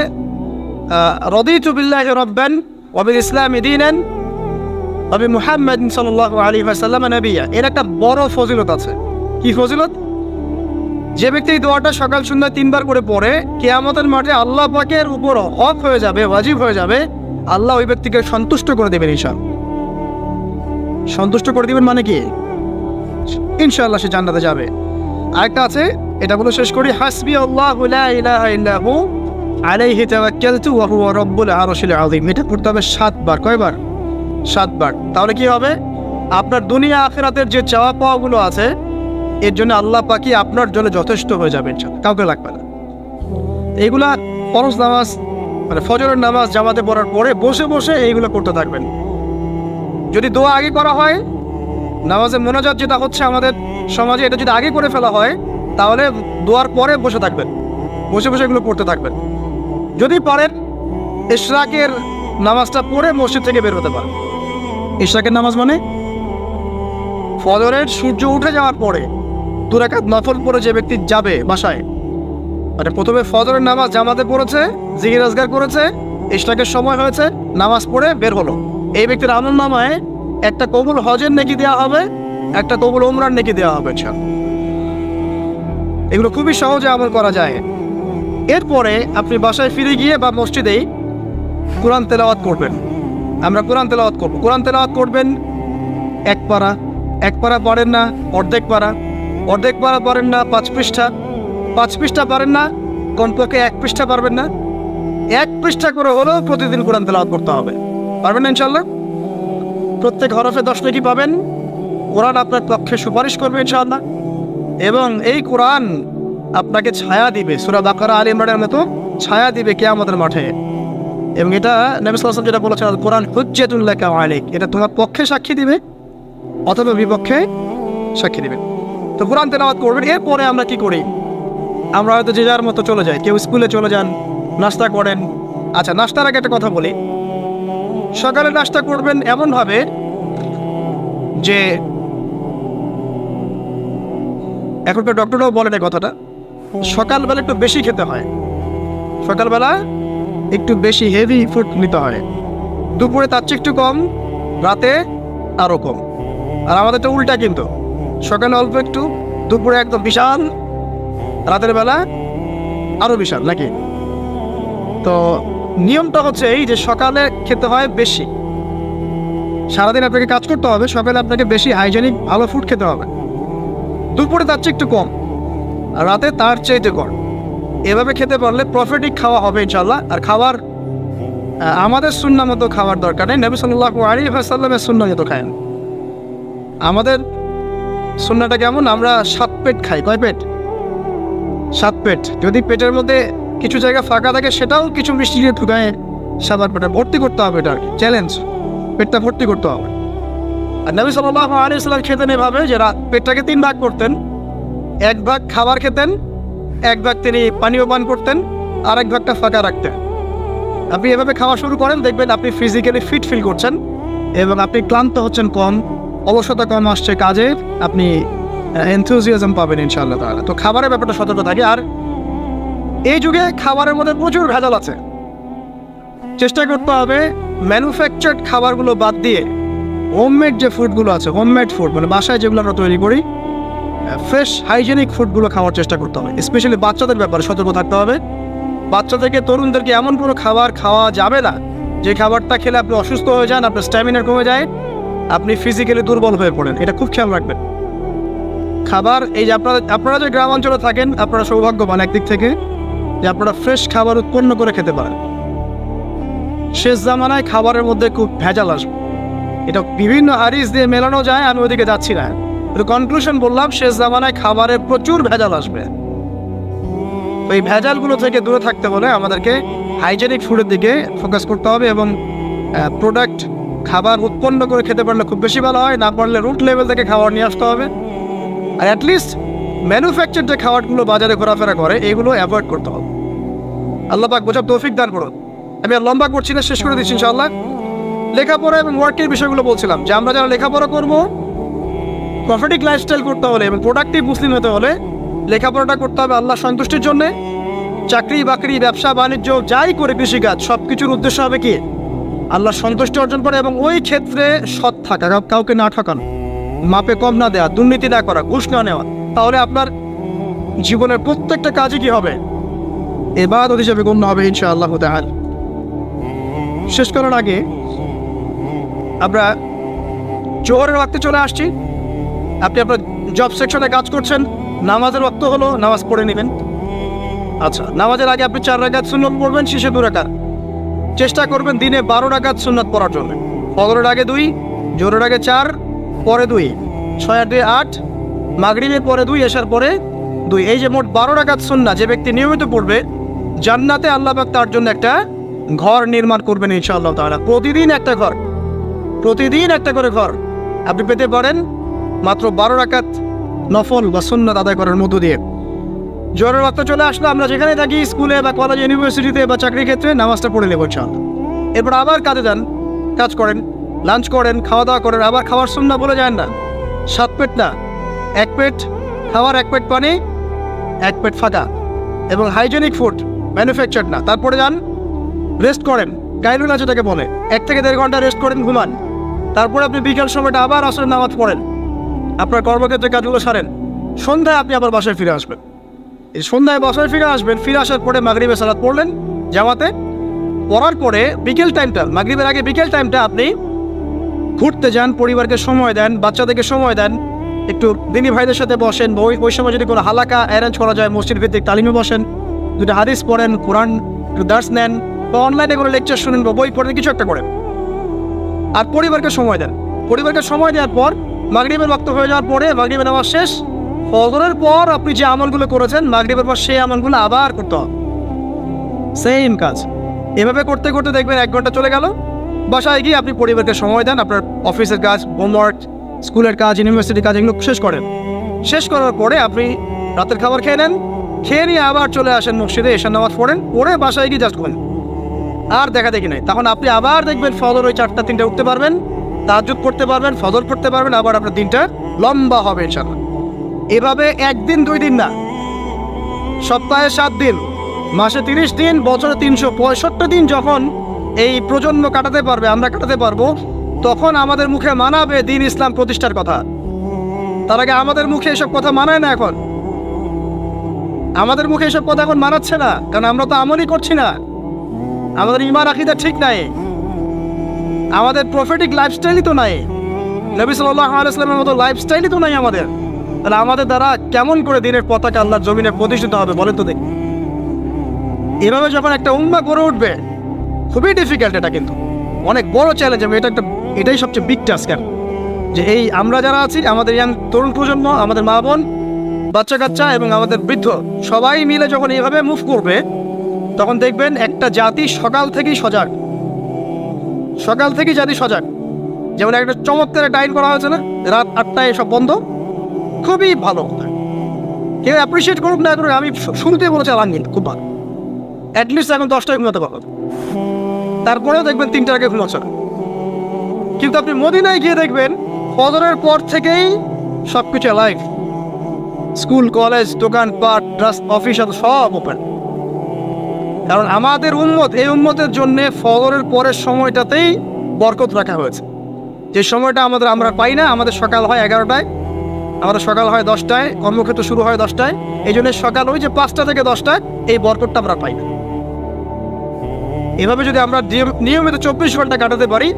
রাদিতু বিল্লাহি রাব্বান ওয়া বিল ইসলামি দীনান ওয়া বি মুহাম্মাদিন সাল্লাল্লাহু আলাইহি ওয়াসাল্লাম নবিয়্যা। এর একটা বড় ফজিলত আছে। কি ফজিলত? যে ব্যক্তি এই দোয়াটা সকাল সন্ধ্যা 3 বার করে পড়ে, কিয়ামতের মাঠে আল্লাহ পাকের উপর হক হয়ে যাবে, ওয়াজিব হয়ে যাবে, আল্লাহ ওই ব্যক্তিকে সন্তুষ্ট করে দেবেন ইনশাআল্লাহ। সন্তুষ্ট করে দিবেন মানে কি? ইনশাআল্লাহ সে জান্নাতে যাবে। আরেকটা আছে, এটা বলে শেষ করি, হাসবি আল্লাহু লা ইলাহা ইল্লা হু আলাইহি তাওয়াক্কালতু ওয়া হুয়া রাব্বুল আরশিল আযীম। এটা পড়তে হবে 7 বার। কয়বার? 7 বার। তাহলে কি হবে? আপনার দুনিয়া আখিরাতের যে চাওয়া পাওয়াগুলো আছে এর জন্য আল্লাহ পাকই আপনার জন্য যথেষ্ট হয়ে যাবে, কাউকে লাগবে না। এইগুলা ফরজ নামাজ মানে ফজরের নামাজ জামাতে পড়ার পরে বসে বসে এইগুলো করতে থাকবেন। যদি দোয়া আগে করা হয়, নামাজে মোনাজাত যেটা হচ্ছে আমাদের সমাজে, এটা যদি আগে করে ফেলা হয় তাহলে দোয়ার পরে বসে থাকবেন, বসে বসে এগুলো পড়তে থাকবেন। যদি পারেন ইশরাকের নামাজটা পড়ে মসজিদ থেকে বের হতে পারেন। ইশরাকের নামাজ মানে ফজরের সূর্য উঠে যাওয়ার পরে 2 রাকাত নফল পড়ে যে ব্যক্তি যাবে বাসায়, মানে প্রথমে ফজরের নামাজ জামাতে পড়েছে, জিকির আজকার করেছে, ইশরাকের সময় হয়েছে, নামাজ পড়ে বের হলো, এই ব্যক্তির আমলনামায় একটা কবুল হজের নেকি দেওয়া হবে, একটা কবুল উমরার নেকি দেওয়া হবে। এগুলো খুবই সহজে আমল করা যায়। এরপরে আপনি বাসায় ফিরে গিয়ে বা মসজিদেই কোরআন তেলাওয়াত করবেন। আমরা কোরআন তেলাওয়াত করব। কোরআন তেলাওয়াত করবেন 1 পারা, 1 পারা পারেন না অর্ধেক পারা, অর্ধেক পারা পারেন না 5 পৃষ্ঠা, 5 পৃষ্ঠা পারেন না কমপক্ষে 1 পৃষ্ঠা পারবেন না, 1 পৃষ্ঠা করে হলেও প্রতিদিন কোরআন তেলাওয়াত করতে হবে। পারবেন না ইনশাআল্লাহ? প্রত্যেক হরফে 10 নেকি পাবেন। কোরআন আপনার পক্ষে সুপারিশ করবে ইনশাআল্লাহ, এবং এই কোরআন আপনাকে ছায়া দিবে, সূরা বাকারা আলে ইমরানের মতো ছায়া দিবে কিয়ামতের মাঠে। এবং এটা নবী সাল্লাল্লাহু আলাইহি ওয়াসাল্লাম যেটা বলেছেন, কোরআন হুজ্জাতুল লাকা ওয়া আলাইক, এটা তোমার পক্ষে সাক্ষী দিবে অথবা বিপক্ষে সাক্ষী দিবে। তো কোরআন তেলাওয়াত করবেন। এরপরে আমরা কি করি? আমরা হয়তো যে যার মতো চলে যাই, কেউ স্কুলে চলে যান, নাস্তা করেন। আচ্ছা, নাস্তার আগে একটা কথা বলি। সকালে নাস্তা করবেন এমনভাবে যে, এখনকার ডক্টররাও বলেন এই কথাটা, সকালবেলা একটু বেশি খেতে হয়, সকালবেলা একটু বেশি হেভি ফুড নিতে হয়, দুপুরে তার চেয়ে একটু কম, রাতে আরও কম। আর আমাদেরটা উল্টা, কিন্তু সকালে অল্প একটু, দুপুরে একদম বিশাল, রাতের বেলা আরও বিশাল, নাকি? তো নিয়মটা হচ্ছে এই যে সকালে খেতে হয় বেশি, সারাদিন আপনাকে কাজ করতে হবে, সকালে আপনাকে বেশি হাইজেনিক ভালো ফুড খেতে হবে, দুপুরে তার চেয়ে একটু কম, আর রাতে তার চাইতে কম। এভাবে খেতে পারলে প্রফিটিক খাওয়া হবে ইনশাল্লাহ। আর খাবার আমাদের সুন্নাহ মতো খাওয়ার দরকার নেই, নবী সাল্লাল্লাহু আলাইহি ওয়াসাল্লামের সুন্নাহ মতো খায়েন। আমাদের সুন্নাহটা কেমন? আমরা 7 পেট খাই। কয় পেট? 7 পেট। যদি পেটের মধ্যে কিছু জায়গা ফাঁকা থাকে সেটাও কিছু মিষ্টি দিয়ে ঢুকায় 7 পেটে ভর্তি করতে হবে। এটা চ্যালেঞ্জ, পেটটা ভর্তি করতে হবে। আর নবী সাল্লাল্লাহু আলাইহি ওয়াসাল্লাম খেতেন এভাবে যে পেটটাকে 3 ভাগ করতেন, 1 ভাগ খাবার খেতেন, 1 ভাগ তিনি পানীয় পান করতেন, আর 1 ভাগটা ফাঁকা রাখতেন। আপনি এভাবে খাওয়া শুরু করেন, দেখবেন আপনি ফিজিক্যালি ফিট ফিল করছেন এবং আপনি ক্লান্ত হচ্ছেন কম, অলসতা কম আসছে কাজে, আপনি এনথুজিয়াজম পাবেন ইনশাআল্লাহ তাআলা। তো খাবারের ব্যাপারটা সতর্ক থাকে। আর এই যুগে খাবারের মধ্যে প্রচুর ভেজাল আছে, চেষ্টা করতে হবে ম্যানুফ্যাকচার্ড খাবারগুলো বাদ দিয়ে হোমমেড যে ফুডগুলো আছে, হোমমেড ফুড মানে বাসায় যেগুলো আমরা তৈরি করি, ফ্রেশ হাইজেনিক ফুডগুলো খাওয়ার চেষ্টা করতে হবে। স্পেশালি বাচ্চাদের ব্যাপারে সতর্ক থাকতে হবে। বাচ্চা থেকে তরুণদেরকে এমন কোনো খাবার খাওয়া যাবে না যে খাবারটা খেলে আপনি অসুস্থ হয়ে যান, আপনার স্ট্যামিনা কমে যায়, আপনি ফিজিক্যালি দুর্বল হয়ে পড়েন। এটা খুব খেয়াল রাখবেন। খাবার এই যে আপনারা যে গ্রাম অঞ্চলে থাকেন, আপনারা সৌভাগ্যবান একদিক থেকে যে আপনারা ফ্রেশ খাবার উৎপন্ন করে খেতে পারেন। শেষ জামানায় খাবারের মধ্যে খুব ভেজাল আসবে, এটা বিভিন্ন হাদিস দিয়ে মেলানো যায়, আমি ওদিকে যাচ্ছি না। কিন্তু কনক্লুশন বললাম, শেষ জামানায় খাবারে প্রচুর ভেজাল আসবে। ওই ভেজালগুলো থেকে দূরে থাকতে হলে আমাদেরকে হাইজেনিক ফুডের দিকে ফোকাস করতে হবে এবং প্রোডাক্ট খাবার উৎপন্ন করে খেতে পারলে খুব বেশি ভালো হয়, না পারলে রুট লেভেল থেকে খাবার নিয়ে আসতে হবে। আর অ্যাটলিস্ট ম্যানুফ্যাকচার যে খাবারগুলো বাজারে ঘোরাফেরা করে এগুলো অ্যাভয়েড করতে হবে। আল্লাহ পাক বোঝার তৌফিক দান করুন। আমি আর লম্বা করছি না, শেষ করে দিচ্ছি ইনশাআল্লাহ। লেখাপড়া এবং ওয়ার্কের বিষয়গুলো বলছিলাম যে আমরা যারা লেখাপড়া করব, প্রফিটিক লাইফস্টাইল করতে হলে এবং প্রোডাক্টিভ মুসলিম হতে হলে লেখাপড়াটা করতে হবে আল্লাহ সন্তুষ্টির জন্যে। চাকরি বাকরি ব্যবসা বাণিজ্য যাই করে, কৃষিকাজ, সব কিছুর উদ্দেশ্য হবে কি? আল্লাহ সন্তুষ্টি অর্জন করে এবং ওই ক্ষেত্রে সৎ থাকা, কাউকে না ঠকানো, মাপে কম না দেওয়া, দুর্নীতি না করা, ঘুষ না নেওয়া। তাহলে আপনার জীবনের প্রত্যেকটা কাজই কি হবে? ইবাদত হিসেবে গণ্য হবে ইনশাআল্লাহ তাআলা। শেষ করার আগে আমরা জোহরের ওয়াক্তে চলে আসছি। আপনি আপনার জব সেকশনে কাজ করছেন, নামাজের ওয়াক্ত হলো, নামাজ পড়ে নেবেন। আচ্ছা, নামাজের আগে আপনি 4 রাকাত সুন্নত পড়বেন, শেষে 2 রাকাত। চেষ্টা করবেন দিনে 12 রাকাত সুন্নত পড়ার জন্য। ফজরের আগে 2, জোহরের আগে 4, পরে 2, 6 আর 2 8, মাগরিবের পরে 2, এশার পরে 2। এই যে মোট 12 রাকাত সুন্নাত যে ব্যক্তি নিয়মিত পড়বে, জান্নাতে আল্লাহ পাক তার জন্য একটা ঘর নির্মাণ করবেন ইনশাআল্লাহ তাআলা। প্রতিদিন একটা ঘর, প্রতিদিন একটা করে ঘর আপনি পেতে পারেন মাত্র 12 রাকাত নফল বা সুন্নাত আদায় করার মধ্য দিয়ে। জোহরের ওয়াক্ত চলে আসলো, আমরা যেখানে থাকি, স্কুলে বা কলেজে, ইউনিভার্সিটিতে বা চাকরির ক্ষেত্রে, নামাজটা পড়ে নেব ইনশাআল্লাহ। এরপর আবার কাজে যান, কাজ করেন, লাঞ্চ করেন, খাওয়া দাওয়া করেন। আবার খাওয়ার সুন্নাত বলে যান না, 7 পেট না, 1 পেট খাওয়ার, 1 পেট পানি, 1 পেট ফাঁকা, এবং হাইজেনিক ফুড, ম্যানুফ্যাকচার্ড না। তারপরে যান, রেস্ট করেন, গাইলুল আছে তাকে বলে, 1 থেকে 1.5 ঘন্টা রেস্ট করেন, ঘুমান। তারপরে আপনি বিকেল সময়টা আবার আসরের নামাজ পড়েন, আপনার কর্মক্ষেত্রে কাজগুলো সারেন। সন্ধ্যায় আপনি আবার বাসায় ফিরে আসবেন। এই সন্ধ্যায় বাসায় ফিরে আসবেন, ফিরে আসার পরে মাগরিবের সালাত পড়লেন জামাতে। পড়ার পরে বিকেল টাইমটা, মাগরিবের আগে বিকেল টাইমটা আপনি ঘুরতে যান, পরিবারকে সময় দেন, বাচ্চাদেরকে সময় দেন, একটু দিনী ভাইদের সাথে বসেন। ওই সময় যদি কোনো হালাকা অ্যারেঞ্জ করা যায়, মসজিদ ভিত্তিক তালিমে বসেন, 2টা হাদিস পড়েন, কোরআন একটু দার্স নেন, বা অনলাইনে কোনো লেকচার শুনেন বা বই পড়েন, কিছু একটা করেন। আর পরিবারকে সময় দেন। পরিবারকে সময় দেওয়ার পর মাগরিবের ওয়াক্ত হয়ে যাওয়ার পরে, মাগরিবের নামাজ শেষ, ফজরের পর আপনি যে আমলগুলো করেছেন মাগরিবের পর, সেই আমলগুলো আবার করতে হবে, সেম কাজ। এভাবে করতে করতে দেখবেন 1 ঘন্টা চলে গেল। বাসায় গিয়ে আপনি পরিবারকে সময় দেন, আপনার অফিসের কাজ, হোমওয়ার্ক, স্কুলের কাজ, ইউনিভার্সিটির কাজ, এগুলো শেষ করেন। শেষ করার পরে আপনি রাতের খাবার খেয়ে নেন, খেয়ে নিয়ে আবার চলে আসেন মসজিদে, এশার নামাজ পড়েন, পড়ে বাসায় গিয়ে জাস্ট ঘুমেন, আর দেখা দেখি নাই। তখন আপনি আবার দেখবেন ফজর ওই 4টা 3টে উঠতে পারবেন, তাহাজ্জুদ পড়তে পারবেন, ফজর পড়তে পারবেন, আবার আপনার দিনটা লম্বা হবে ইনশাআল্লাহ। এভাবে 1 দিন 2 দিন না, সপ্তাহে 7 দিন, মাসে 30 দিন, বছরে 365 দিন যখন এই প্রজন্ম কাটাতে পারবে, আমরা কাটাতে পারবো, তখন আমাদের মুখে মানাবে দিন ইসলাম প্রতিষ্ঠার কথা। তার আগে আমাদের মুখে এসব কথা মানায় না। এখন আমাদের মুখে এসব কথা এখন মানাচ্ছে না, কারণ আমরা তো আমলই করছি না, আমাদের ঈমান আকীদা ঠিক নাই, আমাদের প্রফেটিক লাইফস্টাইলই তো নাই, নবী সাল্লাল্লাহু আলাইহি ওয়াসাল্লামের মতো লাইফস্টাইলই তো নাই আমাদের। তাহলে আমাদের দ্বারা কেমন করে দিনের পতাকা আল্লাহর জমিনে প্রতিষ্ঠিত হবে বলেন তো দেখি। এভাবে যখন একটা উম্মাহ গড়ে উঠবে, খুবই ডিফিকাল্ট, এটা কিন্তু অনেক বড় চ্যালেঞ্জ। এটাই সবচেয়ে বিগ টাস্ক, যে এই আমরা যারা আছি, আমাদের ইয়াং তরুণ প্রজন্ম, আমাদের মা বোন, বাচ্চা কাচ্চা এবং আমাদের বৃদ্ধ, সবাই মিলে যখন এইভাবে মুভ করবে, তখন দেখবেন একটা জাতি সকাল থেকেই সজাগ, সকাল থেকেই জাতি সজাগ। যেমন একটা চমৎকার একটা আইন করা হয়েছে না, রাত 8টায় সব বন্ধ, খুবই ভালো কথা। কেউ অ্যাপ্রিসিয়েট করুক না করুক, আমি শুরুতেই বলেছি আলহামদুলিল্লাহ, খুব ভালো। অ্যাটলিস্ট এখন 10টায় ঘুমাতে পারবো, তারপরেও দেখবেন 3টার আগে ঘুমাচ্ছে না। কিন্তু আপনি মদিনায় গিয়ে দেখবেন ফজরের পর থেকেই সব কিছু লাইভ, স্কুল, কলেজ, দোকানপাট, অফিস সব ওপেন। কারণ আমাদের উম্মত, এই উম্মতের জন্য ফজরের পরের সময়টাতেই বরকত রাখা হয়েছে। যে সময়টা আমরা পাই না, আমাদের সকাল হয় 11টায়, আমাদের সকাল হয় 10টায়, কর্মক্ষেত্র শুরু হয় 10টায়। এই জন্য সকাল ওই যে 5টা থেকে 10টায় এই বরকতটা আমরা পাই না। এভাবে যদি আমরা নিয়মিত 24 ঘন্টা কাটাতে পারি,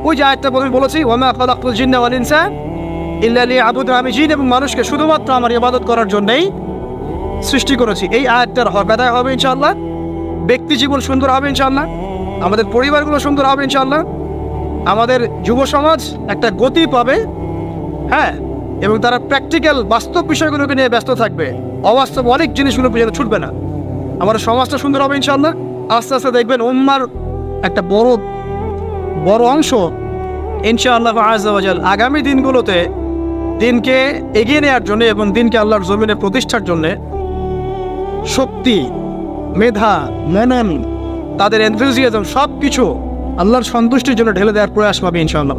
ওই যে আয়াতটা বলেছি, ওয়ামা খালাকতুল জিন্না ওয়াল ইনসা ইল্লা লিয়াবুদুন, আমি জিন এবং মানুষকে শুধুমাত্র আমার ইবাদত করার জন্যই সৃষ্টি করেছি। এই আয়াতটার হক আদায় হবে ইনশাআল্লাহ, ব্যক্তি জীবন সুন্দর হবে ইনশাআল্লাহ, আমাদের পরিবারগুলো সুন্দর হবে ইনশাআল্লাহ, আমাদের যুব সমাজ একটা গতি পাবে, হ্যাঁ, এবং তারা প্র্যাকটিক্যাল বাস্তব বিষয়গুলোকে নিয়ে ব্যস্ত থাকবে, অবাস্তব অনেক জিনিসগুলো পিছনে ছুটবে না। আমাদের সমাজটা সুন্দর হবে ইনশাআল্লাহ। আস্তে আস্তে দেখবেন উম্মার একটা বড় অংশ ইনশাআল্লাহ আযজা ওয়া জাল আগামী দিনগুলোতে দিনকে এগিয়ে নেওয়ার জন্য এবং দিনকে আল্লাহর জমিনে প্রতিষ্ঠার জন্য শক্তি, মেধা, মনন, তাদের এনথুজিয়াজম সব কিছু আল্লাহর সন্তুষ্টির জন্য ঢেলে দেওয়ার প্রয়াস পাবে ইনশাআল্লাহ।